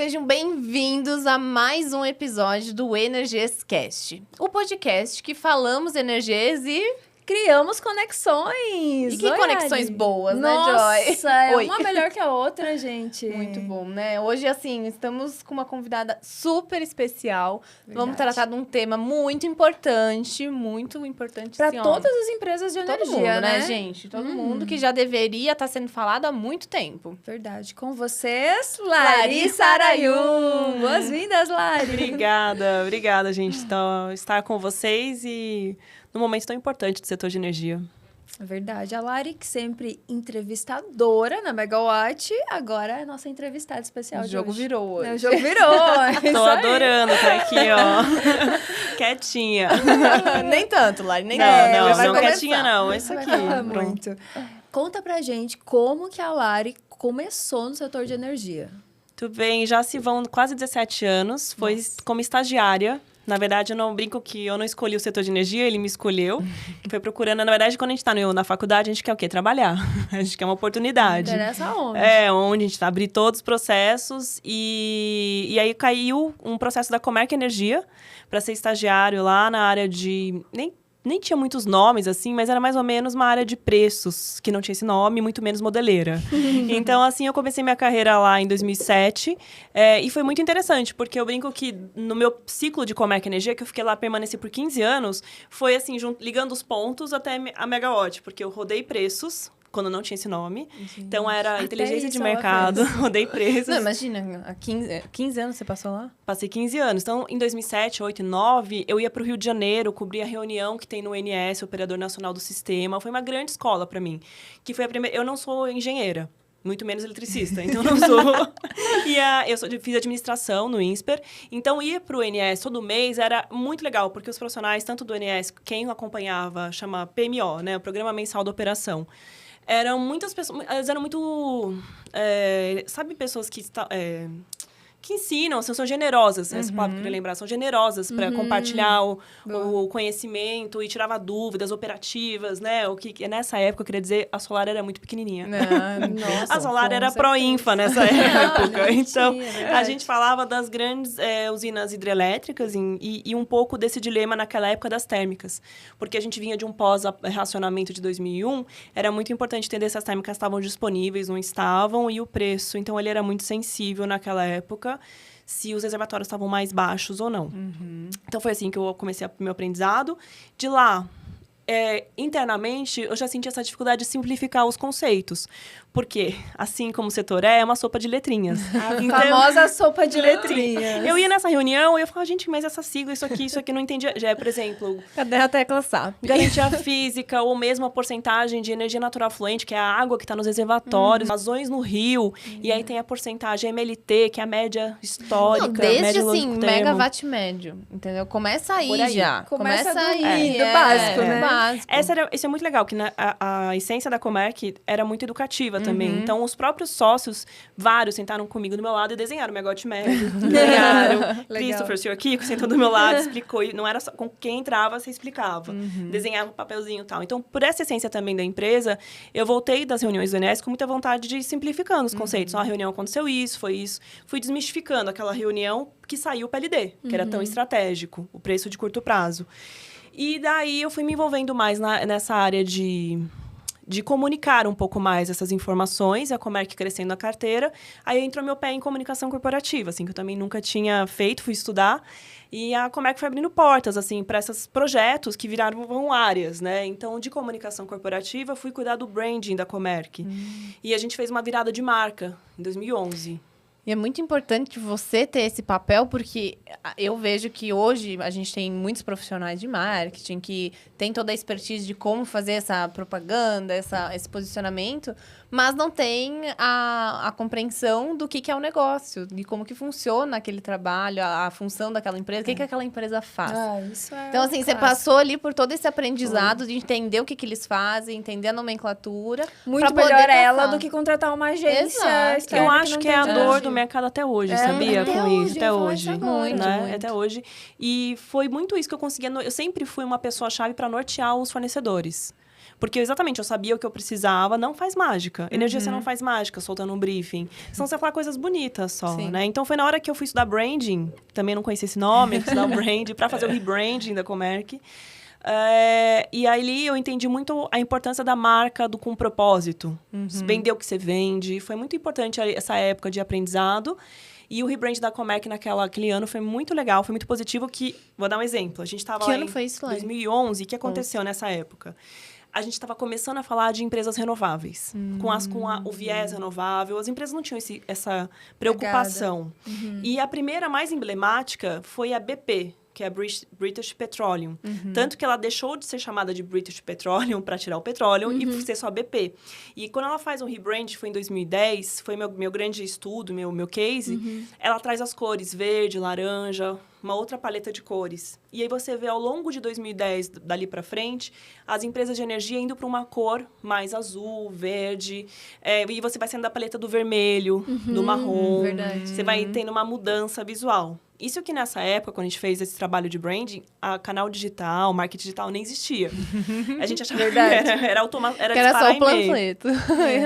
Sejam bem-vindos a mais um episódio do Energias Cast, o podcast que falamos energias e criamos conexões. E que conexões boas, Nossa, né, Joy? Nossa, é uma melhor que a outra, gente. Muito bom, né? Hoje, assim, estamos com uma convidada super especial. Verdade. Vamos tratar de um tema muito importante, Para assim, ó, todas as empresas de energia, todo mundo, né, gente? Todo mundo que já deveria estar sendo falado há muito tempo. Verdade. Com vocês, Larissa Arayun. Boas-vindas, Lari. Obrigada, gente. Então, estar com vocês e num momento tão importante do setor de energia. É verdade. A Lari, que sempre entrevistadora na Megawatt, agora é a nossa entrevistada especial O de jogo hoje. virou hoje. O jogo virou. Tô adorando, tá aqui, ó. Quietinha. Nem tanto, Lari, nem Não, tanto. não, Já vai não começar. quietinha não. Isso aqui. Vai falar Pronto. muito. Conta pra gente como que a Lari começou no setor de energia. Tudo bem, já se vão quase 17 anos. Foi como estagiária. Na verdade, eu não brinco que eu não escolhi o setor de energia, ele me escolheu. Foi procurando. Na verdade, quando a gente tá na faculdade, a gente quer o quê? Trabalhar. A gente quer uma oportunidade. Interessa onde? Onde a gente abrir todos os processos. E aí caiu um processo da Comerc Energia para ser estagiário lá na área de... Nem tinha muitos nomes, assim, mas era mais ou menos uma área de preços, que não tinha esse nome, muito menos modeleira. Então, assim, eu comecei minha carreira lá em 2007, e foi muito interessante, porque eu brinco que no meu ciclo de Comerc Energia, que eu fiquei lá, permaneci por 15 anos, foi assim, ligando os pontos até a Megawatt, porque eu rodei preços, quando não tinha esse nome. Então, era Até inteligência isso de ela mercado, fez. rodei preços. Não, imagina, há 15 anos você passou lá? Passei 15 anos. Então, em 2007, 2008 e 2009, eu ia para o Rio de Janeiro, cobrir a reunião que tem no ONS, Operador Nacional do Sistema. Foi uma grande escola para mim. Que foi a primeira... Eu não sou engenheira, muito menos eletricista, então não sou. Fiz administração no INSPER. Então, ir para o ONS todo mês era muito legal, porque os profissionais, tanto do ONS, quem acompanhava, chama PMO, né? O Programa Mensal da Operação. Eram muitas pessoas... Elas eram muito... sabe, pessoas que ensinam, assim, são generosas, essa palavra que eu queria lembrar, são generosas para compartilhar o conhecimento e tirava dúvidas operativas, né? O que nessa época, eu queria dizer, a Solar era muito pequenininha. Nossa, A Solar era pró-infa nessa época. Então, a gente falava das grandes usinas hidrelétricas e um pouco desse dilema naquela época das térmicas. Porque a gente vinha de um pós-racionamento de 2001, era muito importante entender se as térmicas estavam disponíveis, não estavam, e o preço. Então, ele era muito sensível naquela época, se os reservatórios estavam mais baixos ou não. Então, foi assim que eu comecei o meu aprendizado. De lá, internamente, eu já senti essa dificuldade de simplificar os conceitos. Porque, assim como o setor é uma sopa de letrinhas. A famosa sopa de letrinhas. Eu ia nessa reunião e eu ficava, gente, mas essa sigla, isso aqui, não entendia. Já por exemplo... Cadê a tecla SAP? Garantia física, ou mesmo a porcentagem de energia natural fluente, que é a água que está nos reservatórios, vazões no rio, e aí tem a porcentagem MLT, que é a média histórica. Não, desde, média assim, longo termo. megawatt médio, entendeu? Começa aí, Por aí. já. Começa aí. do básico, né? Básico. Isso é muito legal, que a essência da Comerc era muito educativa também. Então, os próprios sócios, vários, sentaram comigo do meu lado e desenharam o megawatt médio. Desenharam. Christopher, o senhor Kiko, sentou do meu lado, explicou. E não era só com quem entrava, você explicava. Desenhava um papelzinho e tal. Então, por essa essência também da empresa, eu voltei das reuniões do ENS com muita vontade de ir simplificando os conceitos. A reunião aconteceu isso, foi isso. Fui desmistificando aquela reunião que saiu o PLD, que era tão estratégico, o preço de curto prazo. E daí eu fui me envolvendo mais nessa área de comunicar um pouco mais essas informações, a Comerc crescendo a carteira. Aí entrou meu pé em comunicação corporativa, assim, que eu também nunca tinha feito, fui estudar. E a Comerc foi abrindo portas, assim, para esses projetos que viraram áreas, né? Então, de comunicação corporativa, fui cuidar do branding da Comerc. E a gente fez uma virada de marca em 2011. E é muito importante você ter esse papel, porque eu vejo que hoje a gente tem muitos profissionais de marketing que tem toda a expertise de como fazer essa propaganda, esse posicionamento, mas não tem a compreensão do que é o negócio, de como que funciona aquele trabalho, a função daquela empresa, o que aquela empresa faz. Isso é Então, assim, você passou ali por todo esse aprendizado de entender o que eles fazem, entender a nomenclatura. Muito pra poder melhor ela passar. do que contratar uma agência Exato. externa Eu acho não que é a tem dor nada. do mercado até hoje, sabia? até Com hoje, isso, até eu ia falar hoje. isso agora. Muito, né? muito. Até hoje. E foi muito isso que eu conseguia... Eu sempre fui uma pessoa-chave para nortear os fornecedores. Porque exatamente, eu sabia o que eu precisava, não faz mágica. Energia você não faz mágica, soltando um briefing. Senão você vai falar coisas bonitas só, né? Então foi na hora que eu fui estudar branding, também não conhecia esse nome, eu fui estudar o branding, para fazer o rebranding da Comerc. E aí eu entendi muito a importância da marca com propósito. Vender o que você vende. Foi muito importante essa época de aprendizado. E o rebrand da Comerc naquele ano foi muito legal, foi muito positivo. Vou dar um exemplo. A gente estava lá ano foi isso, Lari? Em 2011. O que aconteceu nessa época? A gente estava começando a falar de empresas renováveis. Com o viés renovável. As empresas não tinham essa preocupação. E a primeira mais emblemática foi a BP, que é a British Petroleum. Tanto que ela deixou de ser chamada de British Petroleum para tirar o petróleo e ser só BP. E quando ela faz um rebrand, foi em 2010, foi meu grande estudo, meu case, ela traz as cores verde, laranja, uma outra paleta de cores. E aí você vê ao longo de 2010, dali para frente, as empresas de energia indo para uma cor mais azul, verde, e você vai saindo da paleta do vermelho, do marrom. Verdade. Você vai tendo uma mudança visual. Isso que nessa época, quando a gente fez esse trabalho de branding, a canal digital, marketing digital nem existia. A gente achava que era só o panfleto.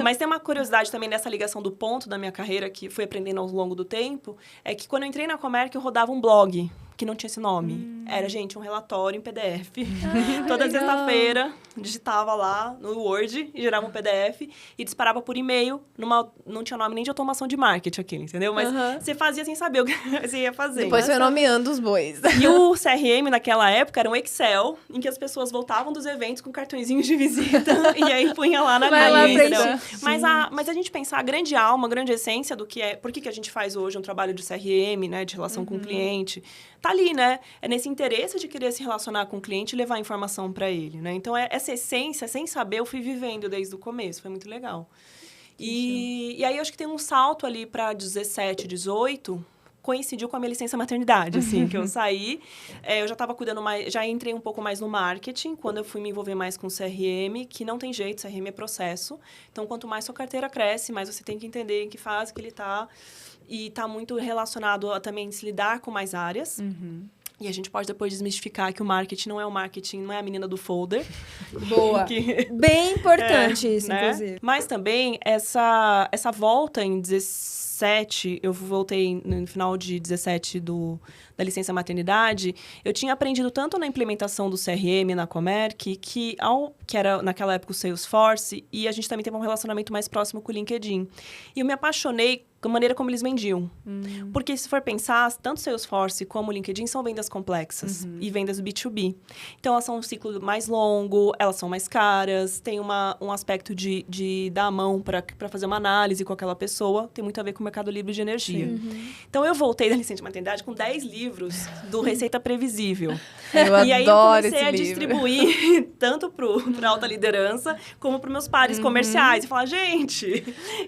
Mas tem uma curiosidade também nessa ligação do ponto da minha carreira, que fui aprendendo ao longo do tempo, é que quando eu entrei na Comerc, eu rodava um blog que não tinha esse nome. Era, gente, um relatório em PDF. Toda sexta-feira, digitava lá no Word e gerava um PDF e disparava por e-mail. Não tinha nome nem de automação de marketing aquilo, entendeu? Mas você fazia sem saber o que você ia fazer. Depois foi nomeando os bois. E o CRM, naquela época, era um Excel em que as pessoas voltavam dos eventos com cartõezinhos de visita e aí punha lá na linha, mas a gente pensar a grande alma, a grande essência do que é... Por que a gente faz hoje um trabalho de CRM, né? De relação com o cliente... Tá ali, né? É nesse interesse de querer se relacionar com o cliente e levar informação para ele, né? Então, essa essência, sem saber, eu fui vivendo desde o começo. Foi muito legal. E aí, eu acho que tem um salto ali para 17, 18... coincidiu com a minha licença maternidade, assim, que eu saí. Eu já estava cuidando mais... Já entrei um pouco mais no marketing, quando eu fui me envolver mais com CRM, que não tem jeito, CRM é processo. Então, quanto mais sua carteira cresce, mais você tem que entender em que fase que ele está. E está muito relacionado a também se lidar com mais áreas. E a gente pode depois desmistificar que o marketing não é o marketing, não é a menina do folder. Boa. Bem importante isso, né? inclusive. Mas também, essa volta em 17, eu voltei no final de 17 da licença maternidade, eu tinha aprendido tanto na implementação do CRM na Comerc, que era naquela época o Salesforce, e a gente também teve um relacionamento mais próximo com o LinkedIn. E eu me apaixonei com a maneira como eles vendiam. Porque, se for pensar, tanto Salesforce como o LinkedIn são vendas complexas e vendas B2B. Então, elas são um ciclo mais longo, elas são mais caras, tem um aspecto de dar a mão para fazer uma análise com aquela pessoa, tem muito a ver com o mercado livre de energia. Então, eu voltei da licença de maternidade com 10 livros do Receita Previsível. E aí, eu comecei a distribuir tanto para alta liderança, como para meus pares comerciais. E falar, gente...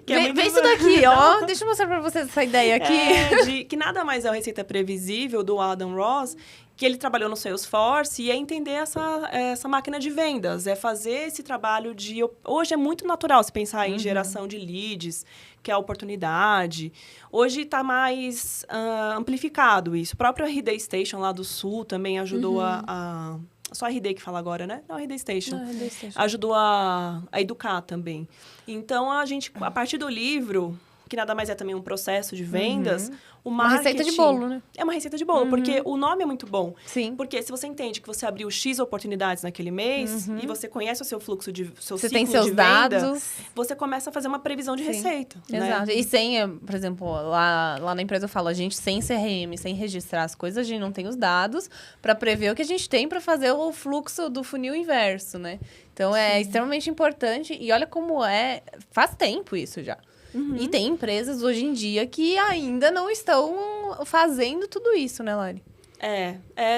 Vem isso daqui, ó. Deixa eu mostrar pra vocês essa ideia aqui. Que nada mais é o Receita Previsível, do Adam Ross, que ele trabalhou no Salesforce, e é entender essa máquina de vendas, é fazer esse trabalho de... Hoje é muito natural se pensar em geração de leads, que é a oportunidade. Hoje está mais amplificado isso. O próprio RD Station lá do Sul também ajudou só a RD que fala agora, né? Não, a RD Station. Ajudou a educar também. Então, a partir do livro... que nada mais é também um processo de vendas, o marketing... Uma receita de bolo, né? É uma receita de bolo, porque o nome é muito bom. Sim. Porque se você entende que você abriu X oportunidades naquele mês, e você conhece o seu fluxo seu você ciclo tem seus de venda, dados, você começa a fazer uma previsão de receita. Exato. Né? E sem, por exemplo, lá na empresa eu falo, a gente sem CRM, sem registrar as coisas, a gente não tem os dados para prever o que a gente tem para fazer o fluxo do funil inverso, né? Então, é extremamente importante. E olha como faz tempo isso já. E tem empresas hoje em dia que ainda não estão fazendo tudo isso, né, Lari?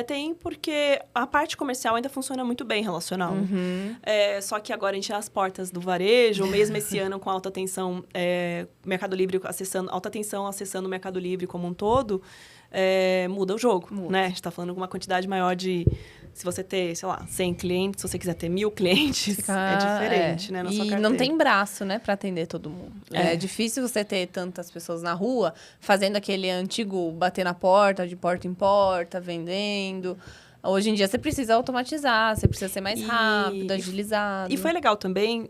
Tem, porque a parte comercial ainda funciona muito bem relacional. Só que agora a gente é às portas do varejo, mesmo esse ano com alta tensão, Mercado Livre alta tensão acessando o Mercado Livre como um todo, muda o jogo, né? A gente está falando com uma quantidade maior de... Se você ter, sei lá, 100 clientes, se você quiser ter 1000 clientes, é diferente, né? Na sua carteira. E não tem braço, né, para atender todo mundo. É difícil você ter tantas pessoas na rua fazendo aquele antigo bater na porta, de porta em porta, vendendo. Hoje em dia, você precisa automatizar, você precisa ser mais rápido, agilizado. E foi legal também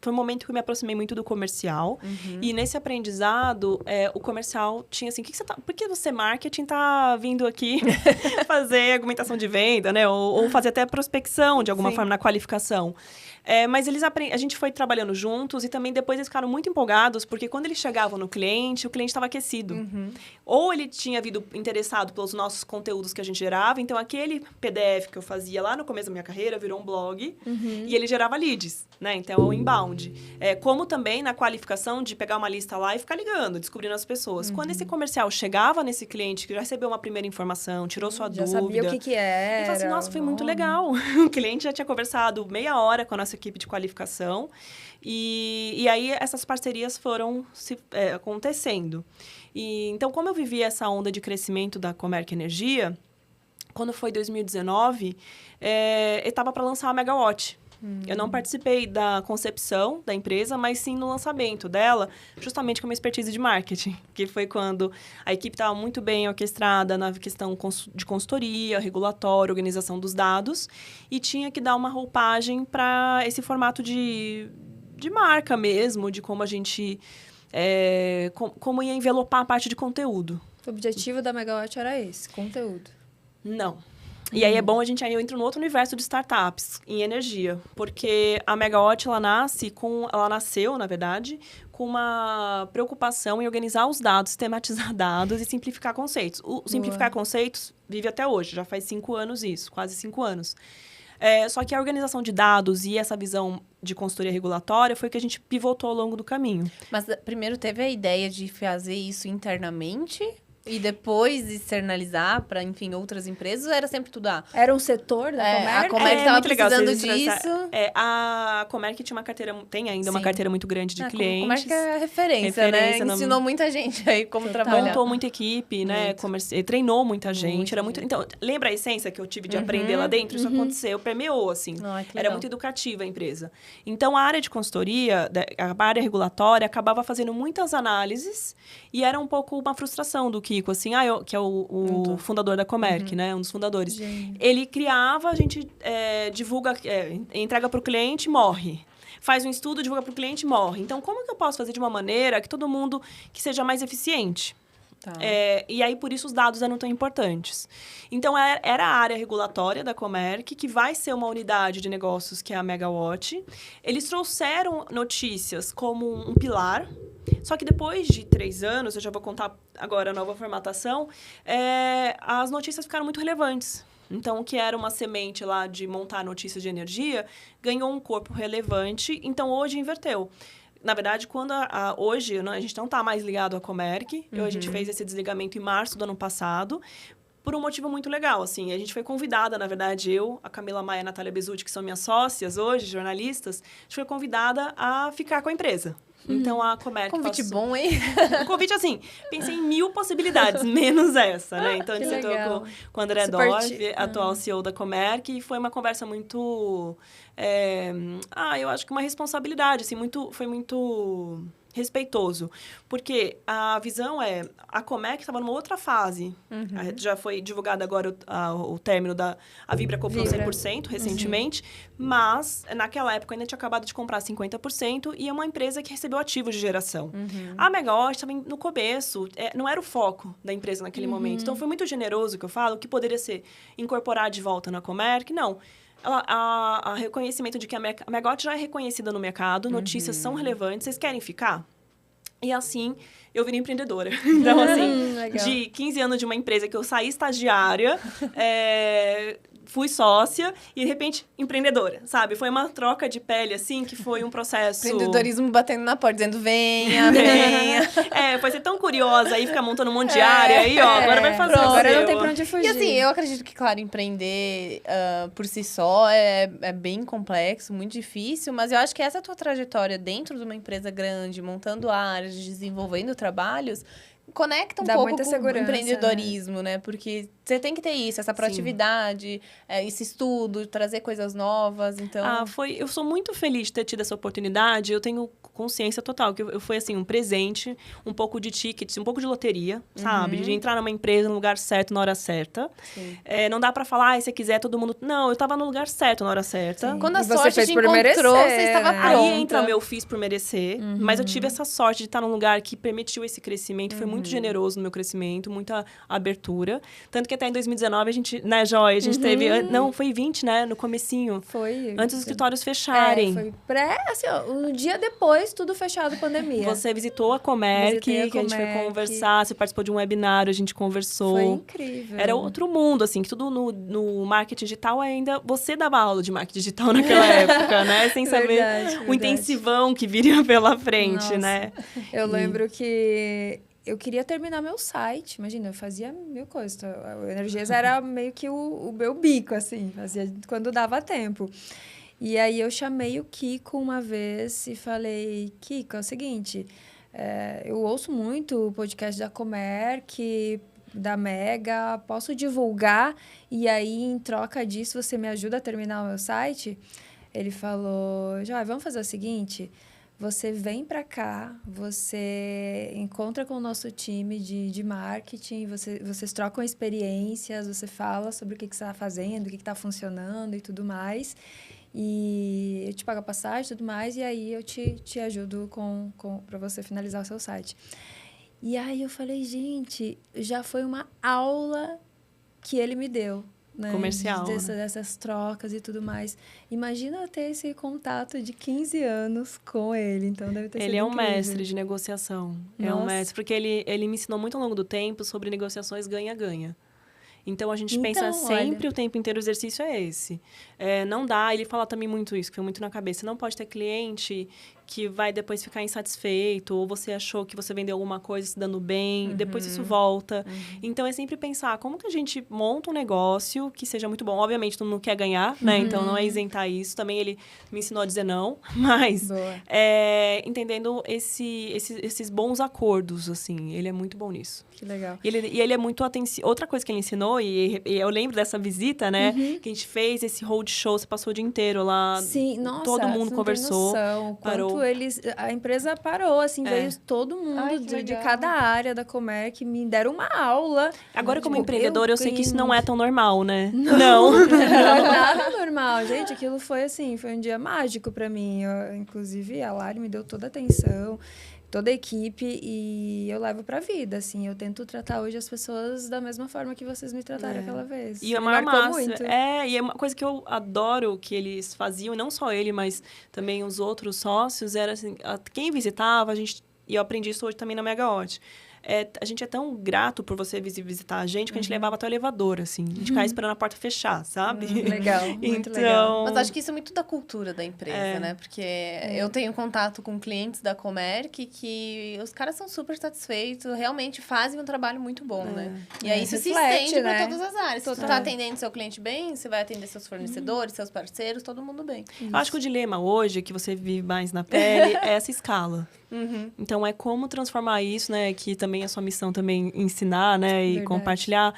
Foi um momento que eu me aproximei muito do comercial. E nesse aprendizado, o comercial tinha assim... Por que você, marketing, tá vindo aqui fazer argumentação de venda, né? Ou fazer até prospecção, de alguma forma, na qualificação. Mas a gente foi trabalhando juntos e também depois eles ficaram muito empolgados, porque quando eles chegavam no cliente, o cliente estava aquecido. Ou ele tinha vindo interessado pelos nossos conteúdos que a gente gerava, então aquele PDF que eu fazia lá no começo da minha carreira virou um blog e ele gerava leads, né? Então, o inbound. Como também na qualificação de pegar uma lista lá e ficar ligando, descobrindo as pessoas. Quando esse comercial chegava nesse cliente que já recebeu uma primeira informação, tirou sua dúvida... Já sabia o que era. Ele falou assim, nossa, foi muito legal. O cliente já tinha conversado meia hora com a nossa equipe de qualificação. E aí, essas parcerias foram acontecendo. Então, como eu vivi essa onda de crescimento da Comerc Energia, quando foi 2019, eu estava para lançar a Megawatt. Eu não participei da concepção da empresa, mas sim no lançamento dela, justamente com uma expertise de marketing, que foi quando a equipe estava muito bem orquestrada na questão de consultoria, regulatório, organização dos dados, e tinha que dar uma roupagem para esse formato de marca mesmo, de como a gente... como ia envelopar a parte de conteúdo. O objetivo da Megawatt era esse, conteúdo. Não. E aí é bom eu entro no outro universo de startups em energia, porque a Megawatt ela nasceu, na verdade, com uma preocupação em organizar os dados, sistematizar dados e simplificar conceitos. O simplificar conceitos vive até hoje, já faz 5 anos isso, quase 5 anos. Só que a organização de dados e essa visão de consultoria regulatória foi que a gente pivotou ao longo do caminho. Mas primeiro teve a ideia de fazer isso internamente? E depois externalizar para, enfim, outras empresas? Ou era sempre tudo Era um setor da Comerc? A Comerc estava precisando disso. A Comerc tinha tem ainda uma carteira muito grande de clientes. A Comerc é referência, né? Ensinou muita gente aí como trabalhar. Montou muita equipe, né? Treinou muita gente. Então, lembra a essência que eu tive de aprender lá dentro? Isso aconteceu, permeou, assim. Era muito educativa a empresa. Então, a área de consultoria, a área regulatória, acabava fazendo muitas análises e era um pouco uma frustração do Kiko, assim, que é o fundador da Comerc, né? Um dos fundadores. Gente. Ele criava, a gente divulga, entrega para o cliente, morre. Faz um estudo, divulga para o cliente, morre. Então, como que eu posso fazer de uma maneira que todo mundo que seja mais eficiente? Tá. E aí, por isso, os dados eram tão importantes. Então, era a área regulatória da Comerc, que vai ser uma unidade de negócios, que é a Megawatt. Eles trouxeram notícias como um pilar. Só que depois de 3 anos, eu já vou contar agora a nova formatação, as notícias ficaram muito relevantes. Então, o que era uma semente lá de montar notícias de energia, ganhou um corpo relevante. Então, hoje inverteu. Na verdade, hoje a gente não está mais ligado à Comerc. A gente fez esse desligamento em março do ano passado, por um motivo muito legal, assim. A gente foi convidada, na verdade, a Camila Maia e a Natália Bezutti, que são minhas sócias hoje, jornalistas, a gente foi convidada a ficar com a empresa. Então, a Comerc... Convite bom, hein? Um convite, assim, pensei em 1000 possibilidades, menos essa, né? Então, a gente sentou com o André Dorff, atual CEO da Comerc, e foi uma conversa muito... eu acho que uma responsabilidade, assim, foi muito respeitoso. Porque a visão a Comerc estava numa outra fase. Já foi divulgado agora o término a Vibra comprou 100% recentemente, mas naquela época ainda tinha acabado de comprar 50% e é uma empresa que recebeu ativos de geração. A Megawatt estava no começo, não era o foco da empresa naquele momento. Então, foi muito generoso, que eu falo, que poderia ser incorporar de volta na Comerc, não. A reconhecimento de que a Megawatt já é reconhecida no mercado, notícias são relevantes, vocês querem ficar? E assim, eu virei empreendedora. Então, assim, de 15 anos de uma empresa que eu saí estagiária, fui sócia e, de repente, empreendedora, sabe? Foi uma troca de pele, assim, que foi um processo... Empreendedorismo batendo na porta, dizendo, venha, venha. Foi ser tão curiosa aí, ficar montando um monte de área aí, agora vai fazer agora não tem pra onde fugir. E assim, eu acredito que, claro, empreender por si só é bem complexo, muito difícil, mas eu acho que essa tua trajetória dentro de uma empresa grande, montando áreas, desenvolvendo trabalhos, conecta um pouco com o empreendedorismo, né? Porque você tem que ter isso, essa proatividade, esse estudo, trazer coisas novas, então... Eu sou muito feliz de ter tido essa oportunidade, eu tenho consciência total, que foi, assim, um presente, um pouco de tickets, um pouco de loteria, sabe? De entrar numa empresa no lugar certo, na hora certa. Não dá pra falar, se você quiser, todo mundo... Não, eu tava no lugar certo, na hora certa. Sim. Quando a sorte te encontrou, você estava pronta. Aí entra o meu fiz por merecer, mas eu tive essa sorte de estar num lugar que permitiu esse crescimento, foi muito generoso no meu crescimento, muita abertura. Tanto que até em 2019 a gente, né, Joy, a gente teve... Não, foi 20, né, no comecinho. Foi. Antes dos escritórios fecharem. Foi assim, ó, um dia depois, tudo fechado, pandemia. Você visitou a Comerc, que a gente foi conversar, você participou de um webinário, a gente conversou. Foi incrível. Era outro mundo, assim, que tudo no marketing digital ainda... Você dava aula de marketing digital naquela época, né? Sem saber o intensivão que viria pela frente, né? Eu lembro que eu queria terminar meu site. Imagina, eu fazia mil coisas. O Energias era meio que o meu bico, assim. Fazia quando dava tempo. E aí, eu chamei o Kiko uma vez e falei... Kiko, é o seguinte... eu ouço muito o podcast da Comerc, da Mega. Posso divulgar? E aí, em troca disso, você me ajuda a terminar o meu site? Ele falou... Joy, vamos fazer o seguinte... Você vem para cá, você encontra com o nosso time de marketing, vocês trocam experiências, você fala sobre o que você está fazendo, o que está funcionando e tudo mais. E eu te pago a passagem e tudo mais, e aí eu te ajudo para você finalizar o seu site. E aí eu falei, gente, já foi uma aula que ele me deu. Né? Comercial. Dessas trocas e tudo mais. Imagina eu ter esse contato de 15 anos com ele. Então, deve ter sido Ele é um incrível. mestre de negociação. Nossa. É um mestre, porque ele me ensinou muito ao longo do tempo sobre negociações ganha-ganha. Então, a gente pensa sempre o tempo inteiro, o exercício é esse. Não dá, ele fala também muito isso, que foi muito na cabeça. Não pode ter cliente que vai depois ficar insatisfeito, ou você achou que você vendeu alguma coisa se dando bem, depois isso volta. Então, é sempre pensar como que a gente monta um negócio que seja muito bom. Obviamente, todo mundo quer ganhar, né? Então, não é isentar isso. Também ele me ensinou a dizer não, mas entendendo esses bons acordos, assim. Ele é muito bom nisso. Que legal. E ele é muito atencioso. Outra coisa que ele ensinou, e eu lembro dessa visita, né? Que a gente fez esse roadshow, você passou o dia inteiro lá. Sim, nossa, todo mundo conversou. Parou. A empresa parou, assim, veio todo mundo de cada área da Comerc, me deram uma aula. Agora, como empreendedora, eu sei que isso não é tão normal, né? Não é nada normal. Gente, aquilo foi assim, foi um dia mágico pra mim. Inclusive, a Lari me deu toda a atenção. Toda a equipe, e eu levo pra vida, assim. Eu tento tratar hoje as pessoas da mesma forma que vocês me trataram aquela vez. E é uma massa. E é uma coisa que eu adoro que eles faziam, e não só ele, mas também os outros sócios, era assim, quem visitava, e eu aprendi isso hoje também na Megawatt. A gente é tão grato por você visitar a gente que a gente levava até o elevador, assim. A gente ficava esperando a porta fechar, sabe? Legal, muito legal. Mas acho que isso é muito da cultura da empresa, né? Porque eu tenho contato com clientes da Comerc que os caras são super satisfeitos, realmente fazem um trabalho muito bom, né? E aí isso se estende para todas as áreas. Se tu tá atendendo seu cliente bem, você vai atender seus fornecedores, seus parceiros, todo mundo bem. Acho que o dilema hoje, que você vive mais na pele, é essa escala. Então, é como transformar isso, né? Que também é sua missão também ensinar, né? E compartilhar.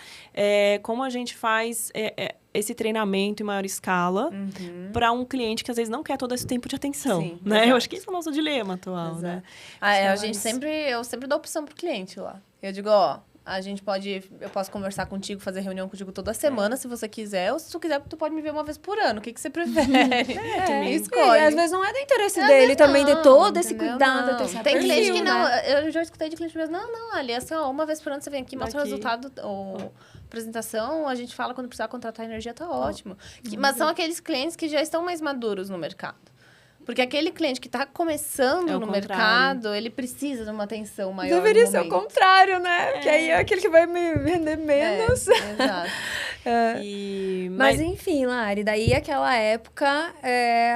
Como a gente faz esse treinamento em maior escala para um cliente que, às vezes, não quer todo esse tempo de atenção. Sim, né? Exato. Eu acho que esse é o nosso dilema atual, né? Eu sempre dou opção pro cliente lá. Eu digo, eu posso conversar contigo, fazer reunião contigo toda semana, se você quiser. Ou se tu quiser, tu pode me ver uma vez por ano. O que você prefere? Escolhe. Às vezes não é do interesse dele também ter todo esse cuidado. Tem cliente que não. Eu já escutei de cliente mesmo. Não, ali, assim, uma vez por ano você vem aqui, mostra o resultado, apresentação, a gente fala quando precisar contratar energia, tá ótimo. Mas são aqueles clientes que já estão mais maduros no mercado. Porque aquele cliente que está começando no mercado, ele precisa de uma atenção maior. Deveria ser o contrário, né? Porque aí é aquele que vai me vender menos. Exato. Mas enfim, Lari, daí aquela época,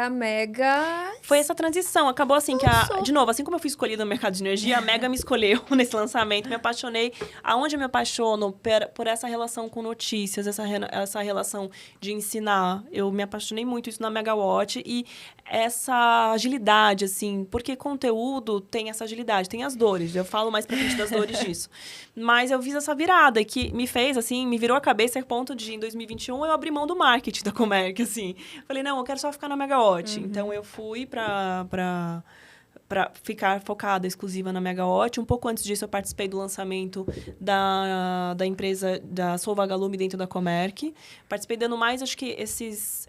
a Mega... Foi essa transição. Acabou assim de novo, assim como eu fui escolhida no mercado de energia, a Mega me escolheu nesse lançamento. Me apaixonei. Aonde eu me apaixono? Por essa relação com notícias, essa relação de ensinar. Eu me apaixonei muito isso na Megawatt. E essa essa agilidade, assim, porque conteúdo tem essa agilidade, tem as dores. Eu falo mais pra frente das dores disso. Mas eu fiz essa virada que me fez, assim, me virou a cabeça a ponto de, em 2021, eu abri mão do marketing da Comerc, assim. Falei, não, eu quero só ficar na Megawatt. Então, eu fui para ficar focada, exclusiva na Megawatt. Um pouco antes disso, eu participei do lançamento da empresa, da Solvagalume dentro da Comerc. Participei dando mais, acho que, esses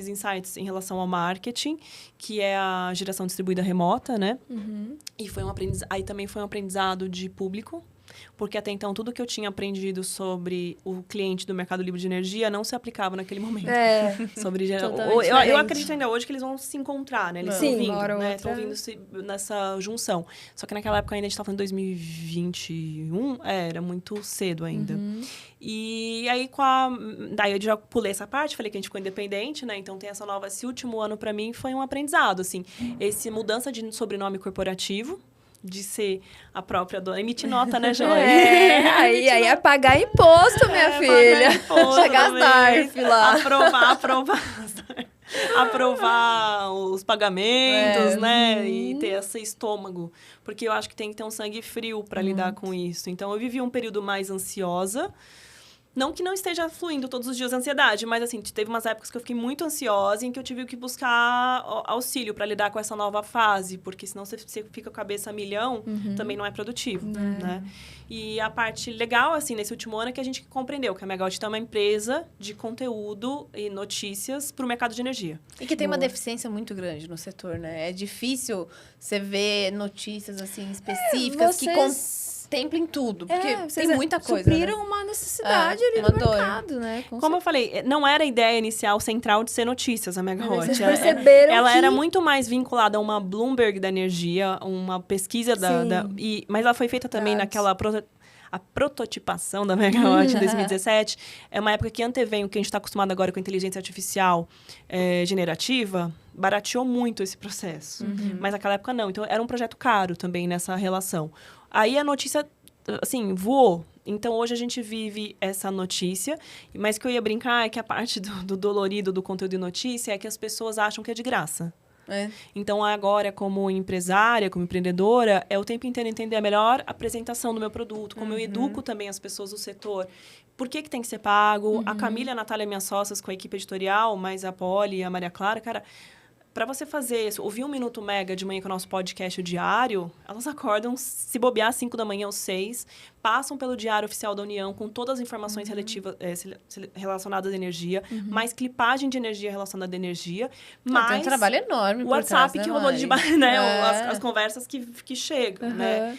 insights em relação ao marketing, que é a geração distribuída remota, né? E foi aí também foi um aprendizado de público, porque até então tudo que eu tinha aprendido sobre o cliente do Mercado Livre de Energia não se aplicava naquele momento. Eu acredito ainda hoje que eles vão se encontrar, né? Eles estão vindo, né? Estão vindo nessa junção. Só que naquela época ainda a gente estava falando de 2021, era muito cedo ainda. E aí daí eu já pulei essa parte, falei que a gente ficou independente, né? Então tem esse último ano para mim foi um aprendizado, assim, essa mudança de sobrenome corporativo, de ser a própria dona. Emitir nota, né, Joy? Aí é pagar imposto, minha filha. Chegar tarde lá. Aprovar os pagamentos, né? E ter esse estômago. Porque eu acho que tem que ter um sangue frio para lidar com isso. Então, eu vivi um período mais ansiosa. Não que não esteja fluindo todos os dias a ansiedade, mas, assim, teve umas épocas que eu fiquei muito ansiosa em que eu tive que buscar auxílio para lidar com essa nova fase, porque senão você fica com a cabeça a milhão, também não é produtivo, né? E a parte legal, assim, nesse último ano é que a gente compreendeu que a Megawatt é uma empresa de conteúdo e notícias para o mercado de energia. E que tem uma deficiência muito grande no setor, né? É difícil você ver notícias, assim, específicas que contemplem tudo, porque tem muita coisa, supriram uma necessidade ali do mercado, né? Como eu falei, não era a ideia inicial central de ser notícias, a Megawatt. Vocês perceberam ela era muito mais vinculada a uma Bloomberg da energia, uma pesquisa mas ela foi feita também naquela a prototipação da Megawatt em 2017. É uma época que antevém o que a gente está acostumado agora com a inteligência artificial generativa, barateou muito esse processo. Mas naquela época não. Então, era um projeto caro também nessa relação. Aí a notícia, assim, voou. Então, hoje a gente vive essa notícia. Mas o que eu ia brincar é que a parte do dolorido do conteúdo de notícia é que as pessoas acham que é de graça. Então, agora, como empresária, como empreendedora, é o tempo inteiro entender a melhor apresentação do meu produto, como eu educo também as pessoas do setor. Por que tem que ser pago? A Camila e a Natália, minhas sócias com a equipe editorial, mais a Poli e a Maria Clara, cara... Para você fazer isso, ouvir 1 Minuto Mega de manhã com o nosso podcast diário, elas acordam, se bobear, às 5 da manhã ou 6, passam pelo Diário Oficial da União com todas as informações relacionadas à energia, mais clipagem de energia relacionada à energia, mais... Tem um trabalho enorme o WhatsApp que rolou de as conversas que chegam, né?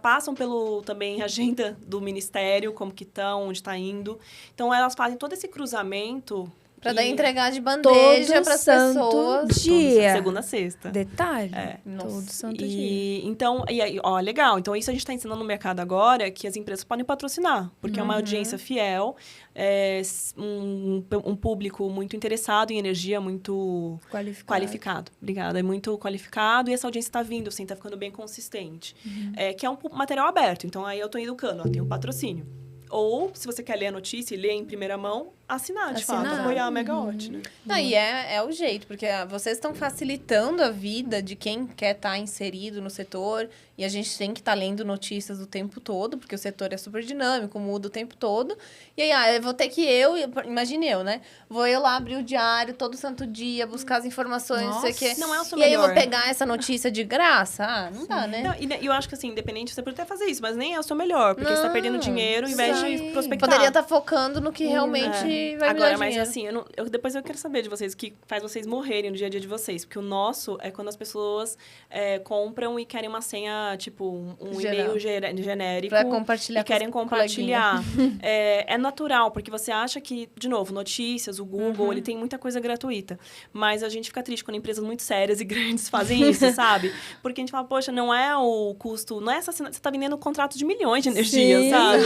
Passam pelo também agenda do Ministério, como que estão, onde está indo. Então, elas fazem todo esse cruzamento... Pra daí entregar de bandeja para as pessoas. Segunda a sexta. Detalhe. Todo santo dia. Então, e aí, legal. Então, isso a gente está ensinando no mercado agora, que as empresas podem patrocinar. Porque é uma audiência fiel, um público muito interessado em energia, muito qualificado. Obrigada. É muito qualificado e essa audiência está vindo, assim, está ficando bem consistente. Que é um material aberto. Então, aí eu estou educando, tem um patrocínio. Ou, se você quer ler a notícia e ler em primeira mão, assinar, de fato, apoiar a Megawatt, né? Não, e é o jeito, porque vocês estão facilitando a vida de quem quer estar inserido no setor, e a gente tem que estar lendo notícias o tempo todo, porque o setor é super dinâmico, muda o tempo todo. E aí, eu vou ter que imagine eu, né? Vou eu lá abrir o diário todo santo dia, buscar as informações, não sei o quê. Não é o seu melhor. E aí eu vou pegar essa notícia de graça? Não dá, né? Não, e eu acho que, assim, independente, você pode até fazer isso, mas nem é o seu melhor, porque você está perdendo dinheiro, ao invés de prospectar. Poderia estar focando no que realmente vai me dar dinheiro. Mas assim, depois eu quero saber de vocês o que faz vocês morrerem no dia a dia de vocês. Porque o nosso é quando as pessoas compram e querem uma senha, tipo, um e-mail genérico. Pra compartilhar e querem compartilhar. É natural, porque você acha que, de novo, notícias, o Google, ele tem muita coisa gratuita. Mas a gente fica triste quando empresas muito sérias e grandes fazem isso, sabe? Porque a gente fala, poxa, não é o custo, não é essa você tá vendendo um contrato de milhões de energia, sabe?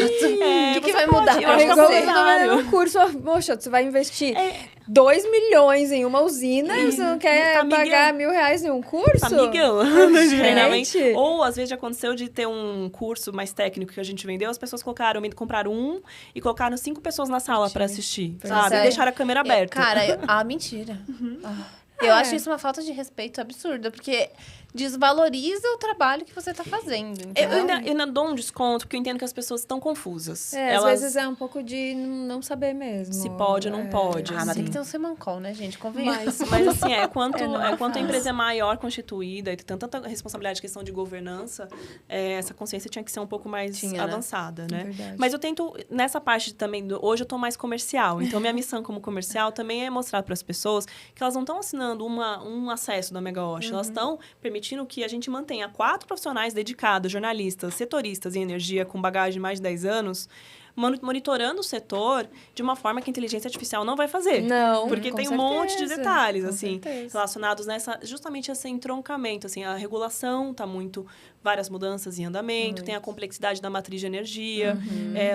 O que vai mudar? Eu acho que é vendendo um curso, poxa, você vai investir 2 milhões em uma usina e você não quer pagar R$1.000 em um curso? Tá migão. Ou, às vezes, já aconteceu de ter um curso mais técnico que a gente vendeu, as pessoas compraram um e colocaram 5 pessoas na sala para assistir, sabe? E deixaram a câmera aberta. Cara, mentira. Eu acho isso uma falta de respeito absurda, porque desvaloriza o trabalho que você tá fazendo. Eu ainda dou um desconto, porque eu entendo que as pessoas estão confusas. Às vezes é um pouco de não saber mesmo. Se pode ou não pode. Mas tem que ter um semancol, né, gente? Convenhamos. Mas assim, quanto a empresa é maior constituída e tem tanta responsabilidade de questão de governança, essa consciência tinha que ser um pouco mais avançada, né? Verdade. Mas eu tento, nessa parte também, hoje eu tô mais comercial. Então, minha missão como comercial também é mostrar para as pessoas que elas não estão assinando um acesso da Megawatt. Elas estão permitindo que a gente mantenha 4 profissionais dedicados, jornalistas, setoristas em energia com bagagem de mais de 10 anos, monitorando o setor de uma forma que a inteligência artificial não vai fazer. Não, porque tem um monte de detalhes, assim, certeza. relacionados justamente a esse entroncamento, assim, a regulação está várias mudanças em andamento, tem a complexidade da matriz de energia,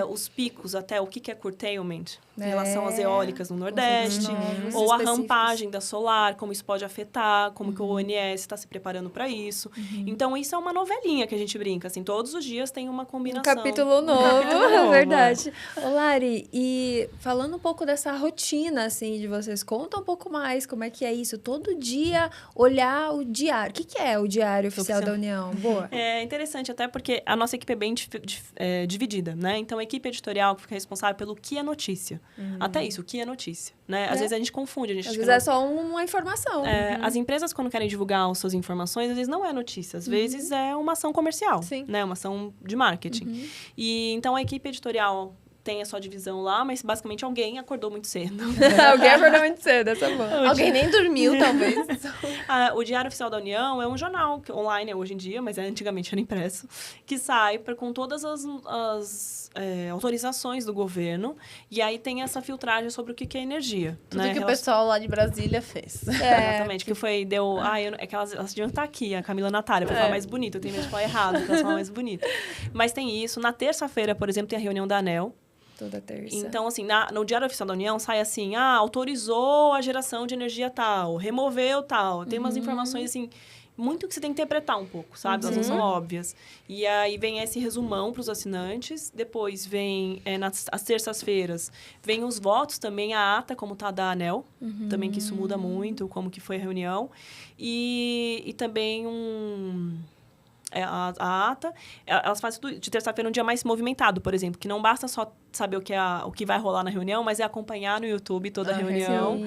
os picos, até o que é curtailment, em relação às eólicas no Nordeste, ou a rampagem da solar, como isso pode afetar, como que o ONS está se preparando para isso. Então, isso é uma novelinha que a gente brinca, assim, todos os dias tem uma combinação. Um capítulo novo, é verdade. Ô, Lari, e falando um pouco dessa rotina, assim, de vocês, conta um pouco mais como é que é isso, todo dia olhar o diário. O que é o Diário Oficial da União? Boa. É interessante, até porque a nossa equipe é bem dividida, né? Então, a equipe editorial fica responsável pelo que é notícia. Até isso, o que é notícia, né? Às vezes a gente confunde. Às vezes é só uma informação. As empresas, quando querem divulgar as suas informações, às vezes não é notícia. Às vezes é uma ação comercial, né? Uma ação de marketing. E, então, a equipe editorial tem a sua divisão lá, mas basicamente alguém acordou muito cedo. Alguém acordou muito cedo, essa é boa. Alguém nem dormiu, talvez. O Diário Oficial da União é um jornal, que online hoje em dia, mas antigamente era impresso, que sai com todas as autorizações do governo, e aí tem essa filtragem sobre o que é energia. Tudo que o pessoal lá de Brasília fez. Exatamente, que foi, é que elas deviam estar aqui, a Camila e a Natália, pra falar mais bonito, eu tenho medo de falar errado, porque elas falam mais bonito. Mas tem isso, na terça-feira, por exemplo, tem a reunião da ANEEL. Toda terça. Então, assim, no Diário Oficial da União sai assim, autorizou a geração de energia tal, removeu tal. Tem umas informações, assim, muito que você tem que interpretar um pouco, sabe? Elas não são óbvias. E aí vem esse resumão para os assinantes, depois vem, às terças-feiras, vem os votos também, a ata, como tá da ANEEL, também que isso muda muito, como que foi a reunião. E também a ata, elas fazem tudo de terça-feira um dia mais movimentado, por exemplo, que não basta só saber o que vai rolar na reunião, mas é acompanhar no YouTube toda a reunião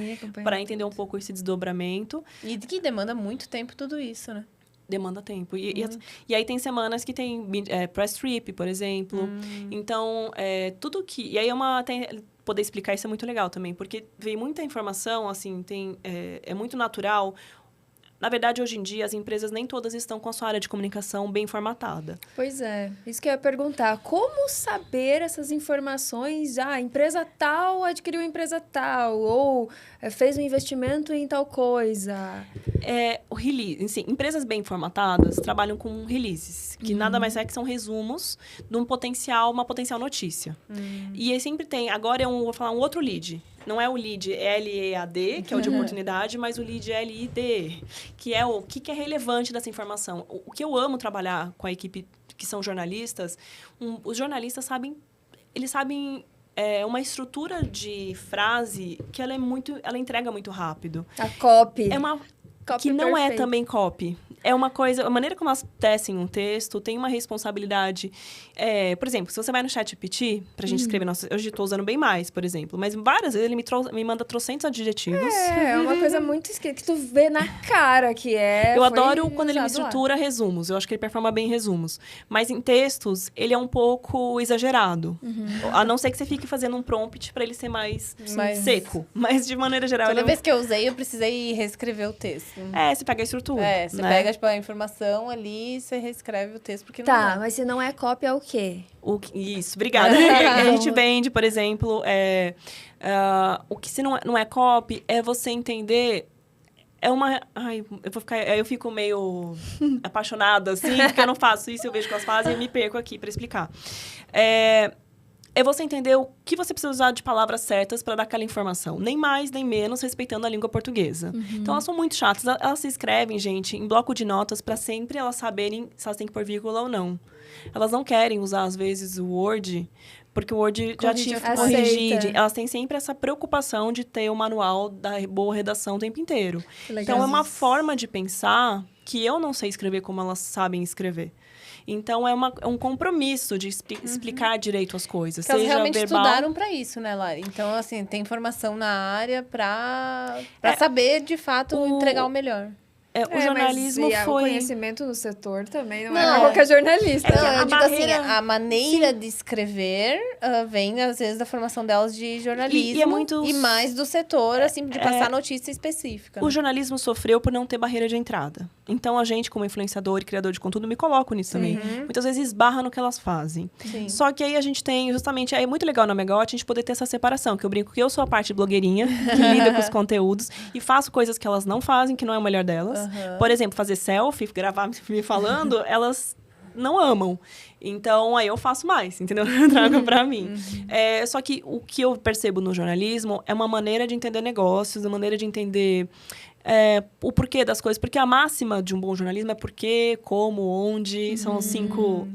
para entender um pouco esse desdobramento. E que demanda muito tempo tudo isso, né? Demanda tempo. E aí tem semanas que tem press trip, por exemplo. Então, tudo que... E aí poder explicar isso é muito legal também, porque vem muita informação, assim, é muito natural. Na verdade, hoje em dia, as empresas nem todas estão com a sua área de comunicação bem formatada. Pois é. Isso que eu ia perguntar. Como saber essas informações? A empresa tal adquiriu a empresa tal. Ou fez um investimento em tal coisa. O release. Assim, empresas bem formatadas trabalham com releases. Que nada mais é que são resumos de uma potencial notícia. E aí sempre tem... Agora vou falar um outro lead. Não é o lead LEAD, que é o de oportunidade, mas o lead LID, que é o que é relevante dessa informação. O que eu amo trabalhar com a equipe que são jornalistas, os jornalistas sabem uma estrutura de frase que ela entrega muito rápido. A copy. Copy que não perfeito. É também copy. É uma coisa... A maneira como elas tecem um texto tem uma responsabilidade. Por exemplo, se você vai no ChatGPT pra gente escrever... Hoje estou usando bem mais, por exemplo. Mas várias vezes ele me manda trocentos adjetivos. É uma coisa muito esquisita que tu vê na cara que Eu adoro quando ele me estrutura resumos. Eu acho que ele performa bem em resumos. Mas em textos, ele é um pouco exagerado. A não ser que você fique fazendo um prompt pra ele ser mais seco. Mas, de maneira geral... Toda vez que eu usei, eu precisei reescrever o texto. Você pega a estrutura. Você pega, tipo, a informação ali e você reescreve o texto, porque não Tá, mas se não é cópia, é o quê? Isso, obrigada. A gente vende, por exemplo, o que se não é copy é você entender... eu fico meio apaixonada, assim, porque eu não faço isso, eu vejo que elas fazem e me perco aqui para explicar. É você entender o que você precisa usar de palavras certas para dar aquela informação. Nem mais, nem menos, respeitando a língua portuguesa. Então, elas são muito chatas. Elas se escrevem, gente, em bloco de notas para sempre elas saberem se elas têm que pôr vírgula ou não. Elas não querem usar, às vezes, o Word porque o Word já te corrige. Aceita. Elas têm sempre essa preocupação de ter o manual da boa redação o tempo inteiro. Então, é uma forma de pensar que eu não sei escrever como elas sabem escrever. Então, é um compromisso de explicar direito as coisas. Porque seja elas realmente verbal... estudaram para isso, né, Lari? Então, assim, tem formação na área para saber, de fato, entregar o melhor. O jornalismo mas, foi... O conhecimento no setor também não, Não, é qualquer jornalista. Não, a eu digo barreira- assim, a maneira de escrever vem, às vezes, da formação delas de jornalismo. E é muito... E mais do setor, assim, de passar notícia específica. O Né? jornalismo sofreu por não ter barreira de entrada. Então, a gente, como influenciador e criador de conteúdo, me coloco nisso também. Muitas vezes esbarra no que elas fazem. Sim. Só que aí a gente tem, justamente, é muito legal na Megawatt a gente poder ter essa separação, que eu brinco que eu sou a parte blogueirinha, que lida com os conteúdos, e faço coisas que elas não fazem, que não é o melhor delas. Por exemplo, fazer selfie, gravar me falando, elas não amam. Então, aí eu faço mais, entendeu? Eu trago pra mim. Só que o que eu percebo no jornalismo é uma maneira de entender negócios, uma maneira de entender o porquê das coisas. Porque a máxima de um bom jornalismo é porquê, como, onde. São cinco...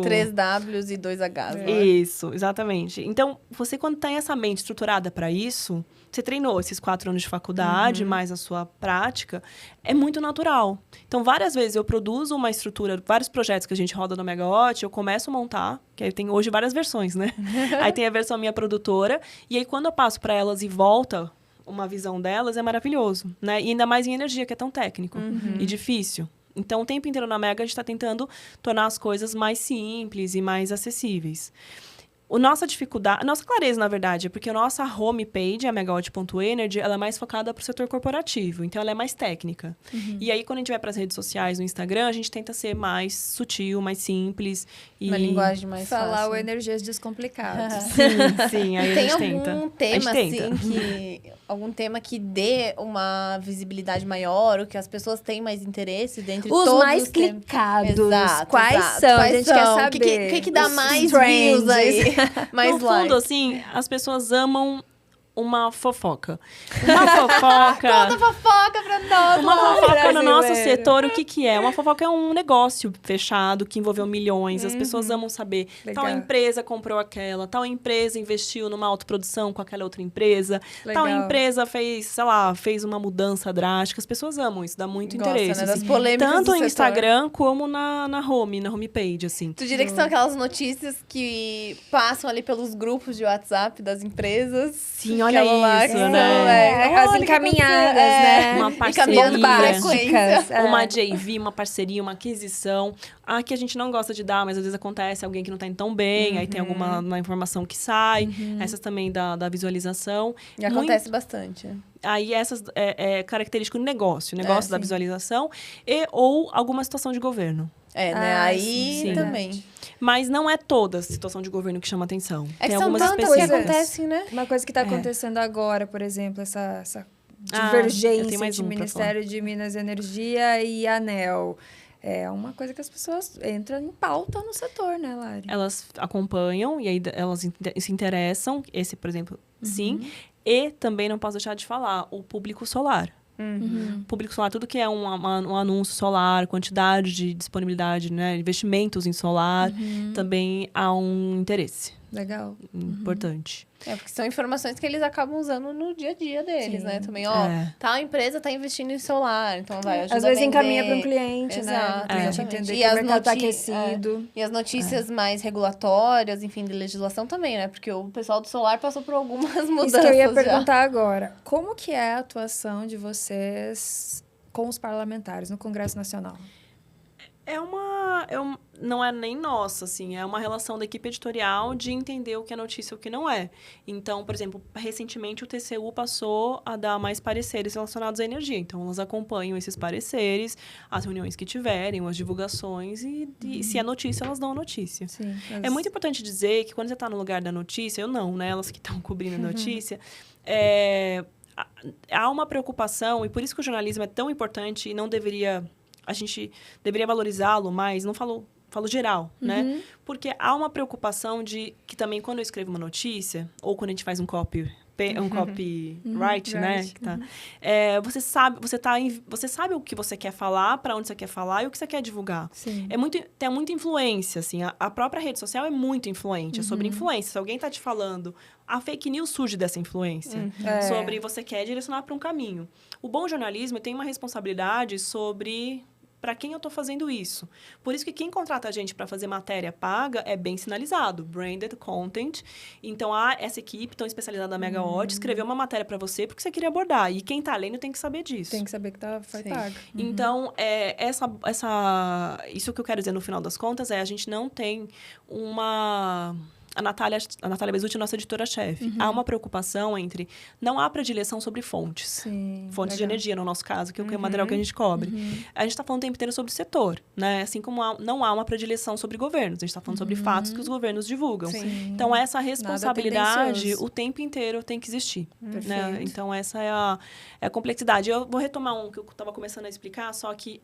3 Ws e 2 Hs. Né? Isso, exatamente. Então, você quando tem essa mente estruturada para isso, você treinou esses 4 anos de faculdade, mais a sua prática, é muito natural. Então, várias vezes eu produzo uma estrutura, vários projetos que a gente roda no Megawatt, eu começo a montar, que aí tem hoje várias versões, né? Aí tem a versão minha produtora, e aí quando eu passo para elas e volta uma visão delas, é maravilhoso, né? E ainda mais em energia, que é tão técnico e difícil. Então, o tempo inteiro na Mega, a gente está tentando tornar as coisas mais simples e mais acessíveis. A nossa dificuldade, a nossa clareza, na verdade, é porque a nossa homepage, a megawatt.energy, ela é mais focada para o setor corporativo. Então, ela é mais técnica. E aí, quando a gente vai para as redes sociais, no Instagram, a gente tenta ser mais sutil, mais simples. Uma linguagem mais Falar fácil. o energias descomplicadas. Sim, aí Tem a gente tenta. algum A tema, gente tenta. assim, algum tema que dê uma visibilidade maior, ou que as pessoas têm mais interesse dentre Os todos mais os temas? clicados. Exato, Quais exato. são? Quais A gente quer são? saber. O que dá Os mais trends. views aí? Mais No fundo, likes? assim, as pessoas amam uma fofoca. Uma fofoca... Conta fofoca pra nós! Uma Laura. fofoca no nosso brasileiro. setor, o que é? Uma fofoca é um negócio fechado que envolveu milhões. As pessoas amam saber. Legal. Tal empresa comprou aquela, tal empresa investiu numa autoprodução com aquela outra empresa, Legal. tal empresa fez, sei lá, fez uma mudança drástica. As pessoas amam isso, dá muito Gosta, interesse. né, das assim. polêmicas Tanto do no setor. Instagram como na homepage, assim. Tu diria que são aquelas notícias que passam ali pelos grupos de WhatsApp das empresas? Sim, olha Aquela lá isso, que são, né? As olha o que encaminhadas, aconteceu. né? Uma Encaminhando pra parceria. frequência. Uma JV, uma parceria, uma aquisição. A que a gente não gosta de dar, mas às vezes acontece alguém que não tá indo tão bem, aí tem alguma uma informação que sai. Essas também da visualização. E acontece bastante. Aí essas é característico do negócio da sim. visualização ou alguma situação de governo. É, né? Aí sim. também. Mas não é toda situação de governo que chama atenção. É que tem são algumas tantas que específicas. acontecem, né? Uma coisa que está acontecendo agora, por exemplo, essa eu divergência tenho mais entre o pra Ministério de Minas e Energia e a ANEEL. É uma coisa que as pessoas entram em pauta no setor, né, Lari? Elas acompanham e aí elas se interessam. Esse, por exemplo, sim. E também não posso deixar de falar, o público solar. Público solar, tudo que é um anúncio solar, quantidade de disponibilidade, né, investimentos em solar, também há um interesse Legal. importante. É, porque são informações que eles acabam usando no dia a dia deles, Sim. né? Também, ó, tal empresa tá investindo em solar, então vai ajudar Às vezes a vender. encaminha para um cliente, Exato, né? Pra gente exatamente. entender E que o as mercado tá noti- aquecido. E as notícias mais regulatórias, enfim, de legislação também, né? Porque o pessoal do solar passou por algumas mudanças. Isso que eu ia já. perguntar agora. Como que é a atuação de vocês com os parlamentares no Congresso Nacional? Não é nem nossa, assim, é uma relação da equipe editorial de entender o que é notícia e o que não é. Então, por exemplo, recentemente o TCU passou a dar mais pareceres relacionados à energia. Então, elas acompanham esses pareceres, as reuniões que tiverem, as divulgações e se é notícia, elas dão a notícia. Sim. É muito importante dizer que quando você está no lugar da notícia, eu não, né? Elas que estão cobrindo a notícia, há uma preocupação, e por isso que o jornalismo é tão importante e não deveria... A gente deveria valorizá-lo mais, não falo geral, né? Porque há uma preocupação de que também quando eu escrevo uma notícia, ou quando a gente faz um copy copyright, né? Que tá. Você sabe o que você quer falar, para onde você quer falar e o que você quer divulgar. Sim. Tem muita influência, assim. A própria rede social é muito influente, é sobre influência. Se alguém tá te falando, a fake news surge dessa influência. Sobre você quer direcionar para um caminho. O bom jornalismo tem uma responsabilidade sobre para quem eu estou fazendo isso. Por isso que quem contrata a gente para fazer matéria paga é bem sinalizado. Branded content. Então, essa equipe tão especializada da Megawatt escreveu uma matéria para você porque você queria abordar. E quem está lendo tem que saber disso. Tem que saber que foi pago. Então, isso que eu quero dizer no final das contas a gente não tem uma... A Natália Bezutti é nossa editora-chefe. Há uma preocupação entre... Não há predileção sobre fontes. Sim, fontes de energia, no nosso caso, que é o material que a gente cobre. A gente está falando o tempo inteiro sobre o setor, né? Assim como não há uma predileção sobre governos. A gente está falando sobre fatos que os governos divulgam. Sim. Então, essa responsabilidade, o tempo inteiro, tem que existir. Né? Então, essa é a complexidade. Eu vou retomar um que eu estava começando a explicar, só que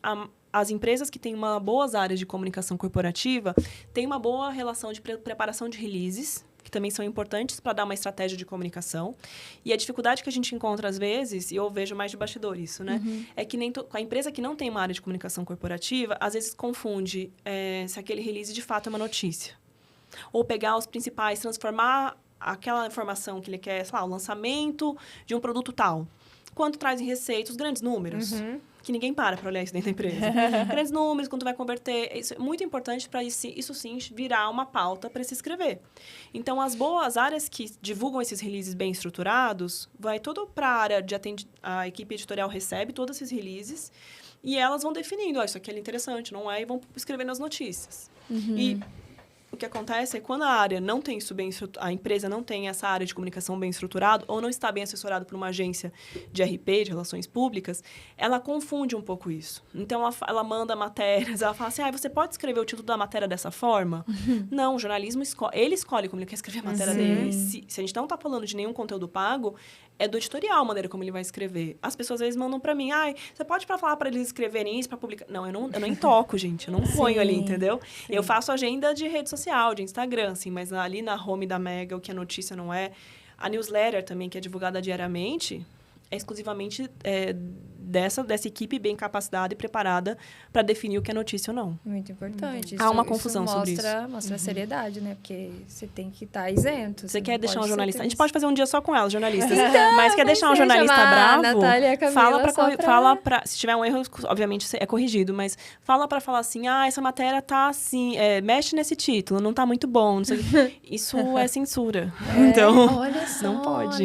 as empresas que têm boas áreas de comunicação corporativa têm uma boa relação de preparação de releases, que também são importantes para dar uma estratégia de comunicação. E a dificuldade que a gente encontra, às vezes, e eu vejo mais de bastidor isso, né? É que a empresa que não tem uma área de comunicação corporativa, às vezes confunde se aquele release de fato é uma notícia. Ou pegar os principais, transformar aquela informação que ele quer, sei lá, o lançamento de um produto tal. Quanto traz em receita, os grandes números. Que ninguém para olhar isso dentro da empresa. Grandes números, quanto vai converter. Isso é muito importante para isso sim virar uma pauta para se escrever. Então, as boas áreas que divulgam esses releases bem estruturados, vai tudo para a área de a equipe editorial recebe todos esses releases e elas vão definindo, isso aqui é interessante, não é? E vão escrever nas notícias. E o que acontece é que quando a área não tem isso bem a empresa não tem essa área de comunicação bem estruturada ou não está bem assessorada por uma agência de RP, de relações públicas, ela confunde um pouco isso. Então, ela manda matérias, ela fala assim, você pode escrever o título da matéria dessa forma? Não, o jornalismo ele escolhe como ele quer escrever a matéria dele. Se a gente não está falando de nenhum conteúdo pago, é do editorial a maneira como ele vai escrever. As pessoas, às vezes, mandam pra mim, você pode falar para eles escreverem isso, para publicar? Não, eu nem toco, gente. Eu não ponho ali, entendeu? Sim. Eu faço agenda de rede social, de Instagram, assim, mas ali na home da Mega, o que a notícia não é. A newsletter também, que é divulgada diariamente, é exclusivamente dessa equipe bem capacitada e preparada para definir o que é notícia ou não. Muito importante. Há uma confusão sobre isso. Mostra a seriedade, né? Porque você tem que estar isento. Você quer deixar um jornalista... A gente pode fazer um dia só com ela, jornalistas. Mas quer deixar um jornalista bravo? Natália, Camila, fala pra... Se tiver um erro, obviamente é corrigido, mas fala para falar assim, essa matéria tá assim, mexe nesse título, não tá muito bom. Não sei. Isso é censura. Então, olha só, não pode.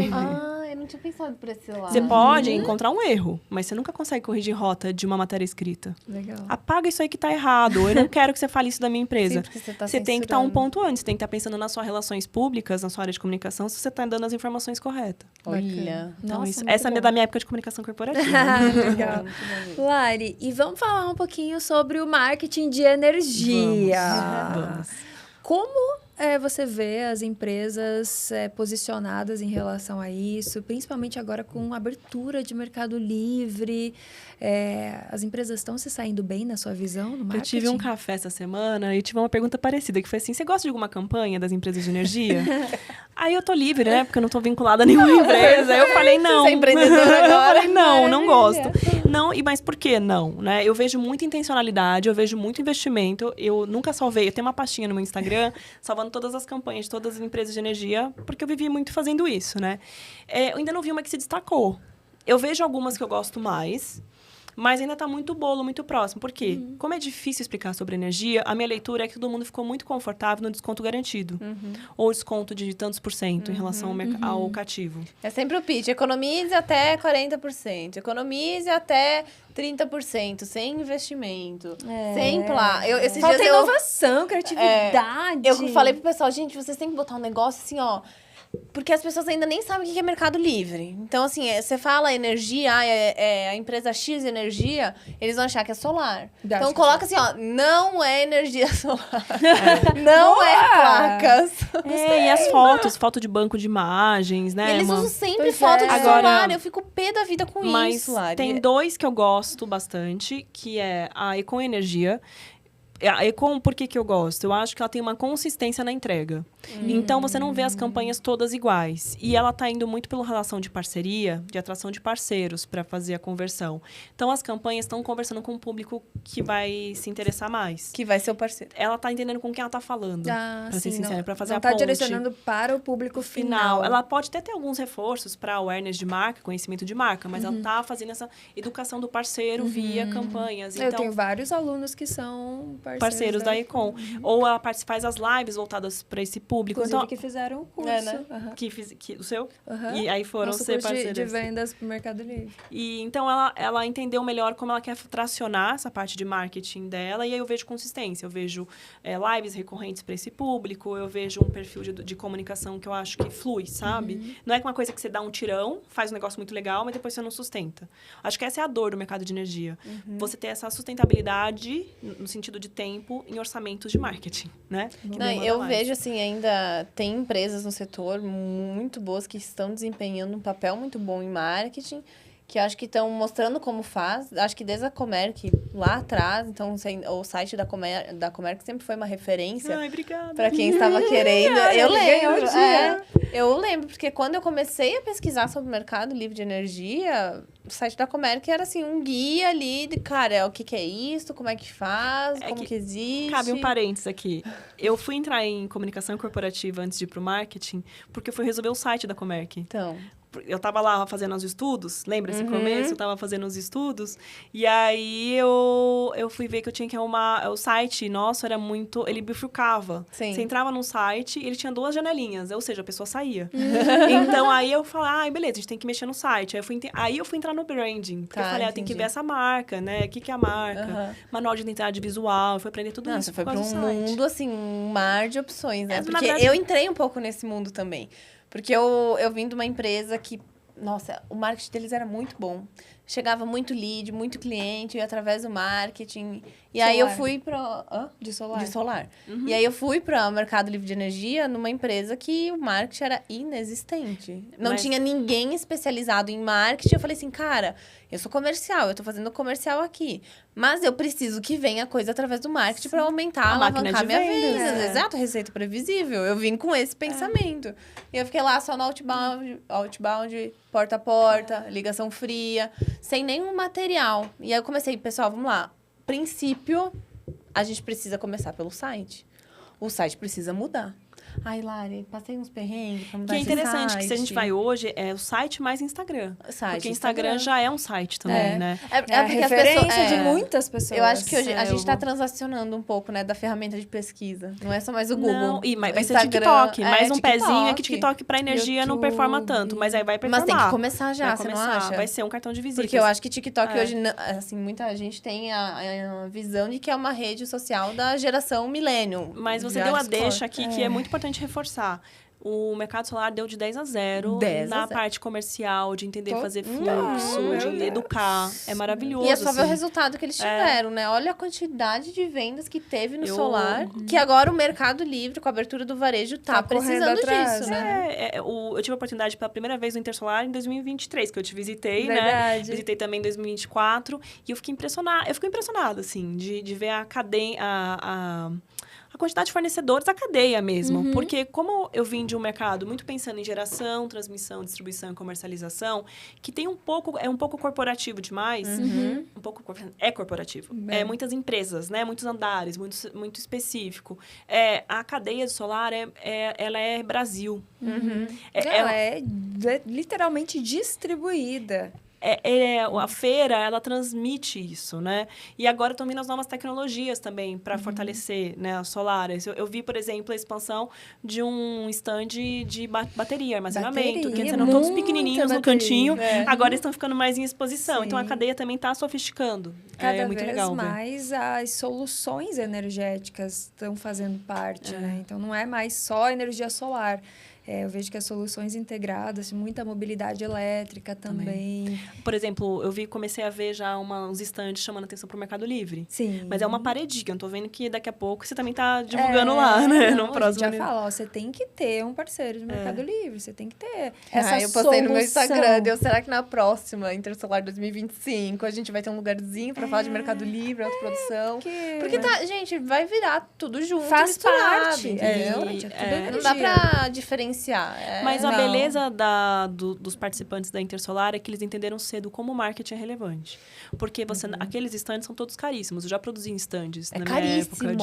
Eu não tinha pensado por esse lado. Você pode encontrar um erro, mas você nunca consegue corrigir rota de uma matéria escrita. Legal. Apaga isso aí que tá errado. Eu não quero que você fale isso da minha empresa. Sim, você tem que estar um ponto antes. Você tem que estar pensando nas suas relações públicas, na sua área de comunicação, se você está dando as informações corretas. Olha. Então, Nossa, essa é da minha época de comunicação corporativa. Legal. Lari, e vamos falar um pouquinho sobre o marketing de energia. Vamos. Como você vê as empresas posicionadas em relação a isso, principalmente agora com abertura de mercado livre? As empresas estão se saindo bem na sua visão no marketing? Eu tive um café essa semana e tive uma pergunta parecida, que foi assim, você gosta de alguma campanha das empresas de energia? Aí eu tô livre, né? Porque eu não tô vinculada a nenhuma empresa. Aí eu falei, não. Você é empreendedora agora? Eu falei, não gosto. Não, mas por que não? Né? Eu vejo muita intencionalidade, eu vejo muito investimento. Eu nunca salvei, eu tenho uma pastinha no meu Instagram, salvando todas as campanhas de todas as empresas de energia, porque eu vivi muito fazendo isso, né? Eu ainda não vi uma que se destacou. Eu vejo algumas que eu gosto mais, mas ainda está muito bolo, muito próximo. Por quê? Como é difícil explicar sobre energia, a minha leitura é que todo mundo ficou muito confortável no desconto garantido. Ou desconto de tantos por cento em relação ao cativo. É sempre o pitch. Economize até 40%. Economize até 30%. Sem investimento. Sem plano. Falta inovação, criatividade. Eu falei pro pessoal, gente, vocês têm que botar um negócio assim, ó... Porque as pessoas ainda nem sabem o que é mercado livre. Então, assim, você fala energia, a empresa X energia, eles vão achar que é solar. Então, coloca assim, ó, não é energia solar. Não é placas. E as fotos, foto de banco de imagens, né? Eles usam sempre foto de solar. Eu fico pé da vida com isso, Lari. Tem dois que eu gosto bastante, que é a Econ Energia. A Econ, por que eu gosto? Eu acho que ela tem uma consistência na entrega. Então, você não vê as campanhas todas iguais. E ela está indo muito pela relação de parceria, de atração de parceiros para fazer a conversão. Então, as campanhas estão conversando com o público que vai se interessar mais. Que vai ser o parceiro. Ela está entendendo com quem ela está falando, para ser sincera, para fazer a ponte. Não está direcionando para o público final. Ela pode até ter alguns reforços para awareness de marca, conhecimento de marca, mas ela está fazendo essa educação do parceiro via campanhas. Eu tenho vários alunos que são parceiros da Econ. Ou ela faz as lives voltadas para esse público. Inclusive, então, que fizeram o curso. né? O seu? E aí foram Nosso ser curso parceiros. de vendas pro Mercado Livre. E, então, ela entendeu melhor como ela quer tracionar essa parte de marketing dela. E aí eu vejo consistência. Eu vejo lives recorrentes para esse público. Eu vejo um perfil de comunicação que eu acho que flui, sabe? Não é uma coisa que você dá um tirão, faz um negócio muito legal, mas depois você não sustenta. Acho que essa é a dor do mercado de energia. Você ter essa sustentabilidade, no sentido de tempo, em orçamentos de marketing, né? Eu vejo, assim, ainda tem empresas no setor muito boas que estão desempenhando um papel muito bom em marketing, que acho que estão mostrando como faz. Acho que desde a Comerc, lá atrás, então o site da Comerc sempre foi uma referência. Ai, obrigada. Para quem estava querendo. Eu lembro. Eu lembro, porque quando eu comecei a pesquisar sobre o mercado livre de energia, o site da Comerc era assim, um guia ali de, cara, o que é isso, como é que faz, como que existe. Cabe um parênteses aqui. Eu fui entrar em comunicação corporativa antes de ir pro marketing, porque eu fui resolver o site da Comerc. Então, eu tava lá fazendo os estudos, lembra esse começo? Eu tava fazendo os estudos, e aí eu fui ver que eu tinha que arrumar... O site nosso era muito... Ele bifurcava. Sim. Você entrava num site e ele tinha 2 janelinhas, ou seja, a pessoa saía. Então, aí eu falei, beleza, a gente tem que mexer no site. Aí eu fui entrar no branding, porque eu falei, eu tenho que ver essa marca, né? O que é a marca? Manual de identidade visual, eu fui aprender tudo isso. Você foi para um mundo, assim, um mar de opções, né? Porque verdade, eu entrei um pouco nesse mundo também. Porque eu vim de uma empresa que, nossa, o marketing deles era muito bom. Chegava muito lead, muito cliente, através do marketing. E aí eu fui para... De solar. De solar. E aí eu fui para o Mercado Livre de Energia numa empresa que o marketing era inexistente. Não tinha ninguém especializado em marketing. Eu falei assim, cara, eu sou comercial, eu tô fazendo comercial aqui. Mas eu preciso que venha coisa através do marketing para aumentar, alavancar minha venda. Exato, receita previsível. Eu vim com esse pensamento. E eu fiquei lá só no outbound, porta a porta, ligação fria, sem nenhum material. E aí eu comecei, pessoal, vamos lá. Princípio, a gente precisa começar pelo site. O site precisa mudar. Ai, Lari, passei uns perrengues pra mudar esse site. Que é interessante, que se a gente vai hoje, é o site mais Instagram. Porque Instagram já é um site também, né? É a referência de muitas pessoas. Eu acho que hoje a gente tá transacionando um pouco, né, da ferramenta de pesquisa. Não é só mais o Google. Não, vai ser TikTok. Mais um pezinho é que TikTok pra energia YouTube, não performa tanto, mas aí vai performar. Mas tem que começar já, você não acha? Vai ser um cartão de visitas. Porque eu acho que TikTok hoje, assim, muita gente tem a visão de que é uma rede social da geração millennium. Mas você deu a deixa aqui que é muito importante reforçar. O mercado solar deu de 10-0 na parte comercial, de entender fazer fluxo, de educar. É maravilhoso. E é só ver o resultado que eles tiveram, né? Olha a quantidade de vendas que teve no solar, que agora o Mercado Livre, com a abertura do varejo, tá precisando disso, né? Eu tive a oportunidade pela primeira vez no Intersolar em 2023, que eu te visitei, né? Visitei também em 2024. E eu fiquei impressionada. Eu fico impressionada, assim, de ver a cadeia... A quantidade de fornecedores, a cadeia mesmo. Porque como eu vim de um mercado muito pensando em geração, transmissão, distribuição e comercialização, que tem um pouco corporativo demais. Um pouco corporativo. Muitas empresas, né? Muitos andares, muito específico. A cadeia de solar, ela é Brasil. Ela é literalmente distribuída. A feira, ela transmite isso, né? E agora estão vindo as novas tecnologias também para fortalecer, né, as solares. Eu vi, por exemplo, a expansão de um stand de bateria, armazenamento. Que antes eram todos pequenininhos no cantinho, agora estão ficando mais em exposição. Sim. Então, a cadeia também está sofisticando. Cada muito vez legal mais as soluções energéticas estão fazendo parte, né? Então, não é mais só energia solar. Eu vejo que as soluções integradas, muita mobilidade elétrica também. Por exemplo, comecei a ver já uns estandes chamando atenção para o Mercado Livre. Sim. Mas é uma paredinha. Eu tô vendo que daqui a pouco você também tá divulgando lá, né? Não, no próximo. A gente já fala, você tem que ter um parceiro de Mercado Livre, você tem que ter essa eu postei solução. no meu Instagram, será que na próxima Intersolar 2025 a gente vai ter um lugarzinho pra falar de Mercado Livre, autoprodução? Porque gente, vai virar tudo junto, faz misturado, parte. entendeu? Não dá pra diferenciar. Mas a beleza dos participantes da Intersolar é que eles entenderam cedo como o marketing é relevante. Porque aqueles stands são todos caríssimos. Eu já produzi em stands na minha época.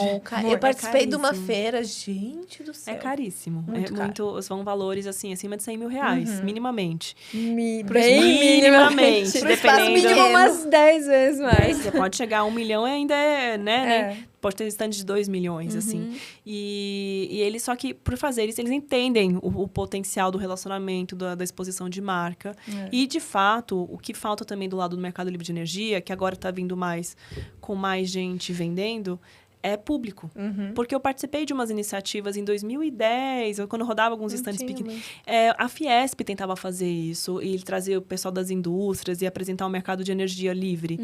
Eu participei de uma feira, gente do céu. É caríssimo. Muito são valores, assim, acima de 100 mil reais, minimamente. Minimamente. Dependendo. Mínimo umas 10 vezes mais. Você pode chegar a 1 milhão e ainda né? Pode ter stand de 2 milhões, assim. E eles, só que por fazer isso, eles entendem o potencial do relacionamento, da exposição de marca. E, de fato, o que falta também do lado do Mercado Livre de Energia, que agora está vindo com mais gente vendendo, é público. Porque eu participei de umas iniciativas em 2010, quando eu rodava alguns stands pequenos. A Fiesp tentava fazer isso, e trazer o pessoal das indústrias e apresentar o mercado de energia livre.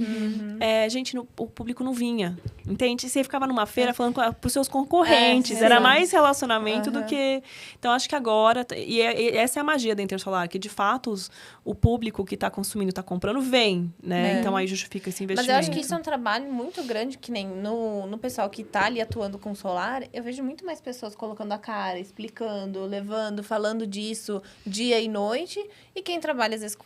Gente, o público não vinha, entende? Você ficava numa feira falando para os seus concorrentes. Era mais relacionamento do que... Então, acho que agora... E essa é a magia da Intersolar, que, de fato, o público que está consumindo, está comprando, vem, né? Então, aí justifica esse investimento. Mas eu acho que isso é um trabalho muito grande, que nem no pessoal que está ali atuando com solar, eu vejo muito mais pessoas colocando a cara, explicando, levando, falando disso dia e noite. E quem trabalha, às vezes,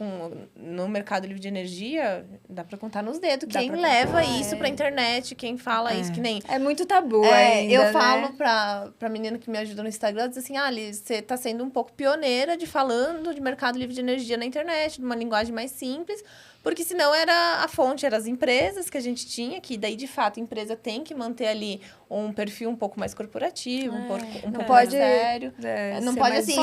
no Mercado Livre de Energia, dá para contar nos dedos. Quem leva isso para a internet, quem fala isso, que nem... É muito tabu ainda, eu falo pra menina que me ajuda no Instagram, diz assim, você está sendo um pouco pioneira falando de Mercado Livre de Energia na internet, numa linguagem mais simples, porque senão a fonte eram as empresas que a gente tinha, que daí, de fato, a empresa tem que manter ali um perfil um pouco mais corporativo, um pouco mais sério. Não pode, assim...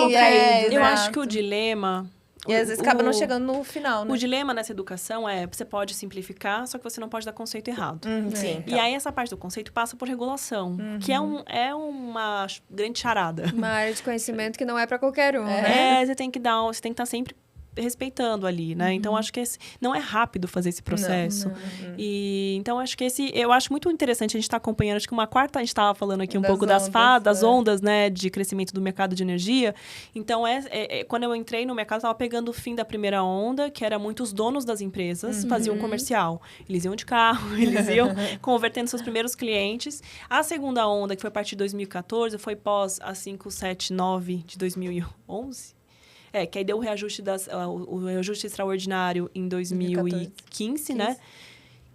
Eu acho que o dilema... E às vezes acaba não chegando no final, né? O dilema nessa educação você pode simplificar, só que você não pode dar conceito errado. Sim, E aí, essa parte do conceito passa por regulação, que é uma grande charada. Uma área de conhecimento que não é para qualquer um, né? Você tem que estar sempre respeitando ali, né? Então, acho que não é rápido fazer esse processo. E então, acho que eu acho muito interessante a gente estar acompanhando. Acho que a gente estava falando aqui um pouco das ondas, né, de crescimento do mercado de energia. Então, quando eu entrei no mercado, estava pegando o fim da primeira onda, que era muitos donos das empresas faziam comercial. Eles iam de carro, eles iam convertendo seus primeiros clientes. A segunda onda, que foi a partir de 2014, foi pós a 579 de 2011. Que aí deu o reajuste o reajuste extraordinário em 2015, né?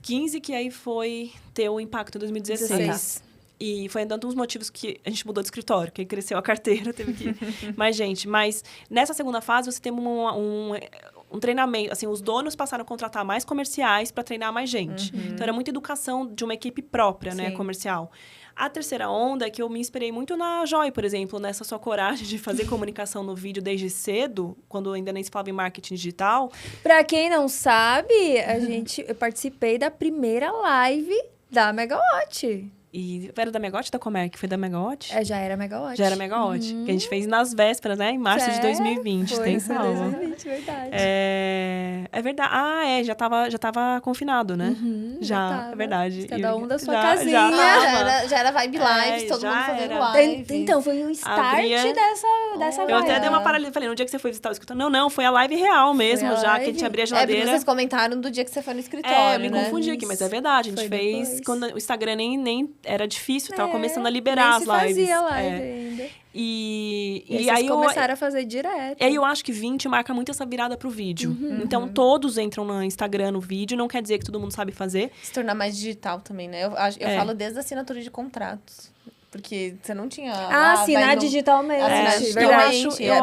15, que aí foi ter o impacto em 2016. E foi dando uns motivos que a gente mudou de escritório, que aí cresceu a carteira, teve que... mais gente. Mas nessa segunda fase, você tem um treinamento. Assim, os donos passaram a contratar mais comerciais para treinar mais gente. Então, era muita educação de uma equipe própria, né, comercial. A terceira onda é que eu me inspirei muito na Joy, por exemplo, nessa sua coragem de fazer comunicação no vídeo desde cedo, quando ainda nem se falava em marketing digital. Pra quem não sabe, eu participei da primeira live da Megawatt. E era da Megawatt ou da Comerc? Foi da Megawatt? Já era Megawatt. Já era Megawatt. Que a gente fez nas vésperas, né? Em março de 2020. Foi, tem salva. 2020, verdade. É verdade. Já tava confinado, né? Já, é verdade. Cada um da sua casinha. Já era vibe live, todo mundo fazendo live. Então, foi o start dessa vibe. Eu até dei uma paralisia. Falei, no dia que você foi visitar o escritório... Não, foi a live real mesmo, já que a gente abria a geladeira. Porque vocês comentaram do dia que você foi no escritório, me confundi aqui, mas é verdade. A gente fez... Quando o Instagram nem era difícil, tava começando a liberar as lives. Fazia live ainda. E aí começaram a fazer direto. E aí eu acho que 20 marca muito essa virada pro vídeo. Então, todos entram no Instagram, no vídeo. Não quer dizer que todo mundo sabe fazer. Se tornar mais digital também, né? Eu falo desde a assinatura de contratos. Porque você não tinha... assinar digitalmente.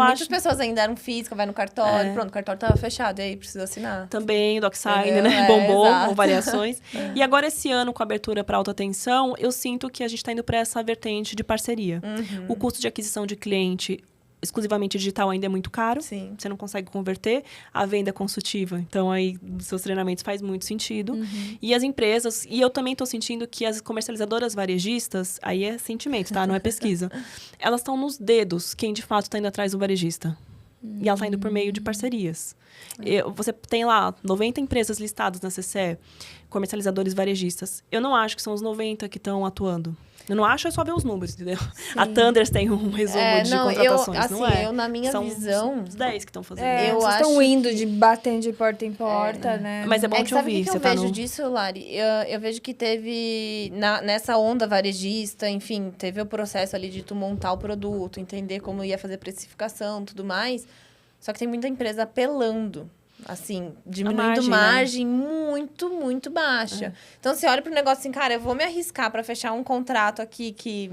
Muitas pessoas ainda eram físicas, vai no cartório. Pronto, o cartório tava fechado, e aí precisa assinar. Também, o DocSign, né? Bombou, com variações. E agora, esse ano, com a abertura para alta tensão, eu sinto que a gente tá indo para essa vertente de parceria. O custo de aquisição de cliente exclusivamente digital ainda é muito caro. Sim. Você não consegue converter. A venda consultiva, então aí dos seus treinamentos faz muito sentido. E as empresas, e eu também estou sentindo que as comercializadoras varejistas, aí é sentimento, tá? Não é pesquisa. Elas estão nos dedos quem de fato está indo atrás do varejista. E ela está indo por meio de parcerias. Você tem lá 90 empresas listadas na CCE, comercializadores varejistas. Eu não acho que são os 90 que estão atuando. Eu não acho, é só ver os números, entendeu? Sim. A Thunders tem um resumo de contratações, não é? Eu, na minha visão... São os 10 que estão fazendo. Vocês estão indo batendo de porta em porta, né? Mas é bom te ouvir. Sabe o que eu vejo disso, Lari? Eu vejo que teve, nessa onda varejista, enfim, teve o processo ali de tu montar o produto, entender como ia fazer precificação, tudo mais. Só que tem muita empresa apelando. Assim, diminuindo margem muito, muito baixa. Então, você olha para o negócio assim, cara, eu vou me arriscar para fechar um contrato aqui que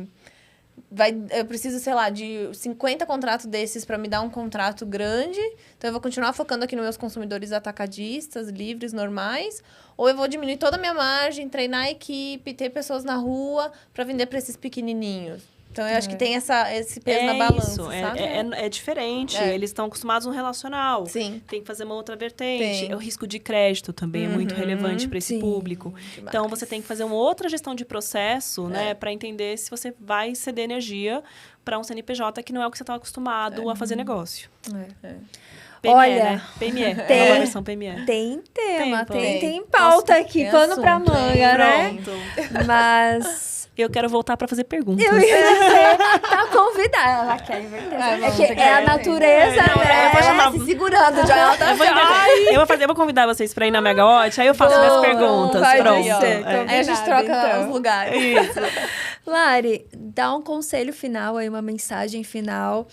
eu preciso, sei lá, de 50 contratos desses para me dar um contrato grande. Então, eu vou continuar focando aqui nos meus consumidores atacadistas, livres, normais. Ou eu vou diminuir toda a minha margem, treinar a equipe, ter pessoas na rua para vender para esses pequenininhos. Então, eu acho que tem esse peso na balança, sabe? É diferente. Eles estão acostumados no relacional. Sim. Tem que fazer uma outra vertente. O risco de crédito também é muito relevante para esse público. Então, você tem que fazer uma outra gestão de processo, né? Para entender se você vai ceder energia para um CNPJ que não é o que você está acostumado a fazer negócio. PME, olha, né? PME. É uma versão PME. Tem tema, tem pauta aqui, pano pra manga, né? Mas... Eu quero voltar para fazer perguntas. Eu ia dizer, tá convidada. Ela quer inverter. É a natureza, né? Eu vou chamar... se segurando já. Eu vou convidar vocês para ir na Megawatt, aí eu faço minhas perguntas. Pronto. Aí a gente troca os lugares. Isso. Lari, dá um conselho final aí, uma mensagem final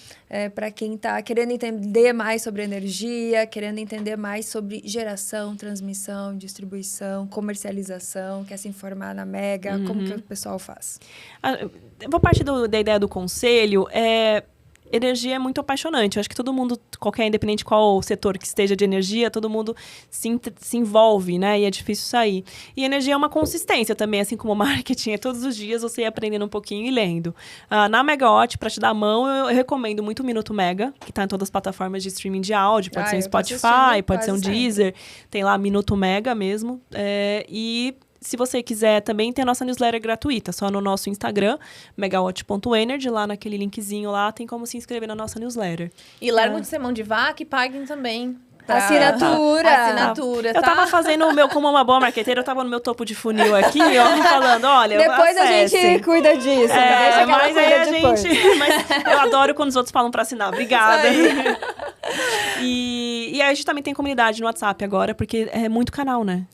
para quem tá querendo entender mais sobre energia, querendo entender mais sobre geração, transmissão, distribuição, comercialização, quer se informar na Mega, como que o pessoal faz? Eu vou partir da ideia do conselho. Energia é muito apaixonante. Eu acho que todo mundo, independente qual setor que esteja de energia, todo mundo se envolve, né? E é difícil sair. E energia é uma consistência também, assim como marketing. Todos os dias você ir aprendendo um pouquinho e lendo. Na Megawatt, para te dar a mão, eu recomendo muito o Minuto Mega, que está em todas as plataformas de streaming de áudio. Pode ser um Spotify, pode ser um Deezer. Tem lá Minuto Mega mesmo. E... se você quiser também, tem a nossa newsletter gratuita, só no nosso Instagram, megawatt.energy, lá naquele linkzinho lá, tem como se inscrever na nossa newsletter. E largam de ser mão de vaca e paguem também. Assinatura. Eu tava fazendo como uma boa marqueteira, eu tava no meu topo de funil aqui, ó, falando, olha, depois acesse. A gente cuida disso. Deixa que mas aí a gente... Mas eu adoro quando os outros falam pra assinar. Obrigada. E aí a gente também tem comunidade no WhatsApp agora, porque é muito canal, né?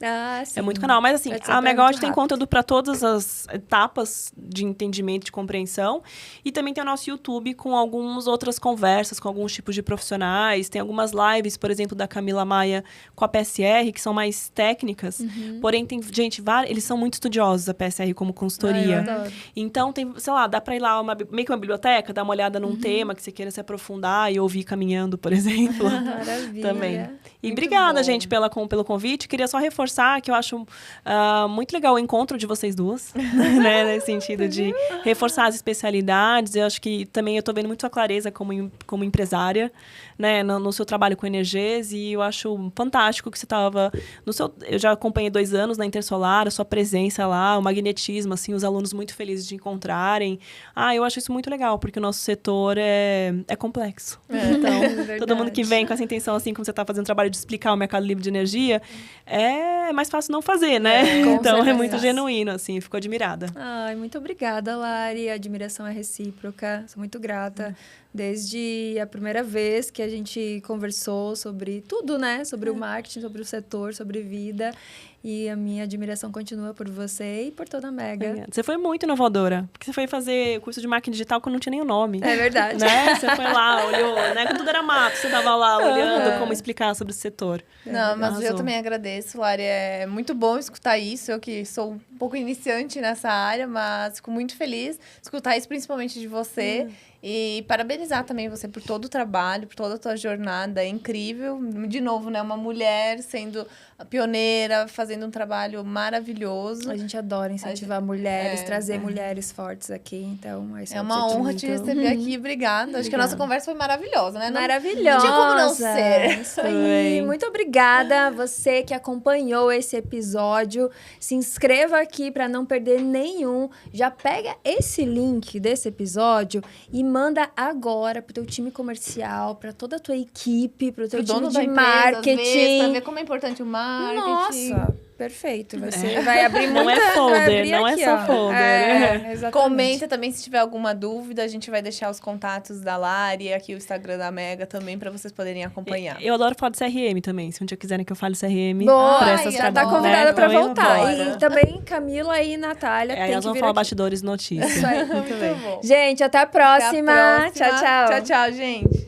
Sim. É muito canal. Mas assim, a Megawatt tem conteúdo para todas as etapas de entendimento, de compreensão. E também tem o nosso YouTube com algumas outras conversas, com alguns tipos de profissionais. Tem algumas lives, por exemplo, da Camila Maia com a PSR, que são mais técnicas. Porém, tem gente, eles são muito estudiosos, a PSR, como consultoria. Eu adoro. Então, tem, sei lá, dá para ir lá, meio que uma biblioteca, dar uma olhada num tema que você queira se aprofundar e ouvir caminhando, por exemplo. Maravilha. Também. E muito obrigada, bom. gente, pelo convite. Queria só reforçar que eu acho muito legal o encontro de vocês duas, né? Nesse sentido de reforçar as especialidades. Eu acho que também eu tô vendo muito a clareza como empresária, né? No seu trabalho com Energês. E eu acho fantástico que você estava... Eu já acompanhei 2 anos na Intersolar, a sua presença lá, o magnetismo, assim, os alunos muito felizes de encontrarem. Eu acho isso muito legal, porque o nosso setor é complexo. Então, todo mundo que vem com essa intenção, assim, como você está fazendo o trabalho de explicar o mercado livre de energia, é mais fácil não fazer, né? Então, é muito genuíno, assim, fico admirada. Muito obrigada, Lari. A admiração é recíproca. Sou muito grata. Desde a primeira vez que a gente conversou sobre tudo, né? Sobre o marketing, sobre o setor, sobre vida. E a minha admiração continua por você e por toda a Mega. Você foi muito inovadora, porque você foi fazer curso de marketing digital quando não tinha nem o nome. É verdade. Né? Você foi lá, olhou, né? Quando tudo era mato, você estava lá olhando como explicar sobre o setor. Não, mas eu também agradeço, Lari. É muito bom escutar isso. Eu que sou um pouco iniciante nessa área, mas fico muito feliz de escutar isso, principalmente de você. E parabenizar também você por todo o trabalho, por toda a tua jornada, é incrível. De novo, né, uma mulher sendo a pioneira, fazendo um trabalho maravilhoso. A gente adora incentivar mulheres, trazer mulheres fortes aqui, então esse é uma honra te receber aqui, obrigada. Acho que a nossa conversa foi maravilhosa, né? Maravilhosa! Não tinha como não ser. Isso aí, muito obrigada você que acompanhou esse episódio. Se inscreva aqui para não perder nenhum. Já pega esse link desse episódio e manda agora pro teu time comercial, para toda a tua equipe, pro teu time de marketing. Pra ver como é importante o marketing. Nossa, perfeito. Você vai abrir muita... Não é folder, não aqui, é só folder. Exatamente. Comenta também se tiver alguma dúvida. A gente vai deixar os contatos da Lari, aqui o Instagram da Mega também, para vocês poderem acompanhar. Eu adoro falar de CRM também. Se um dia quiserem que eu fale CRM, boa, pra essas já tá convidada pra voltar. Eu E também Camila e Natália tem nós que vamos vir falar aqui. bastidores de notícias. Isso aí. Muito bem. Gente, até a próxima. Tchau, tchau. Tchau, tchau, gente.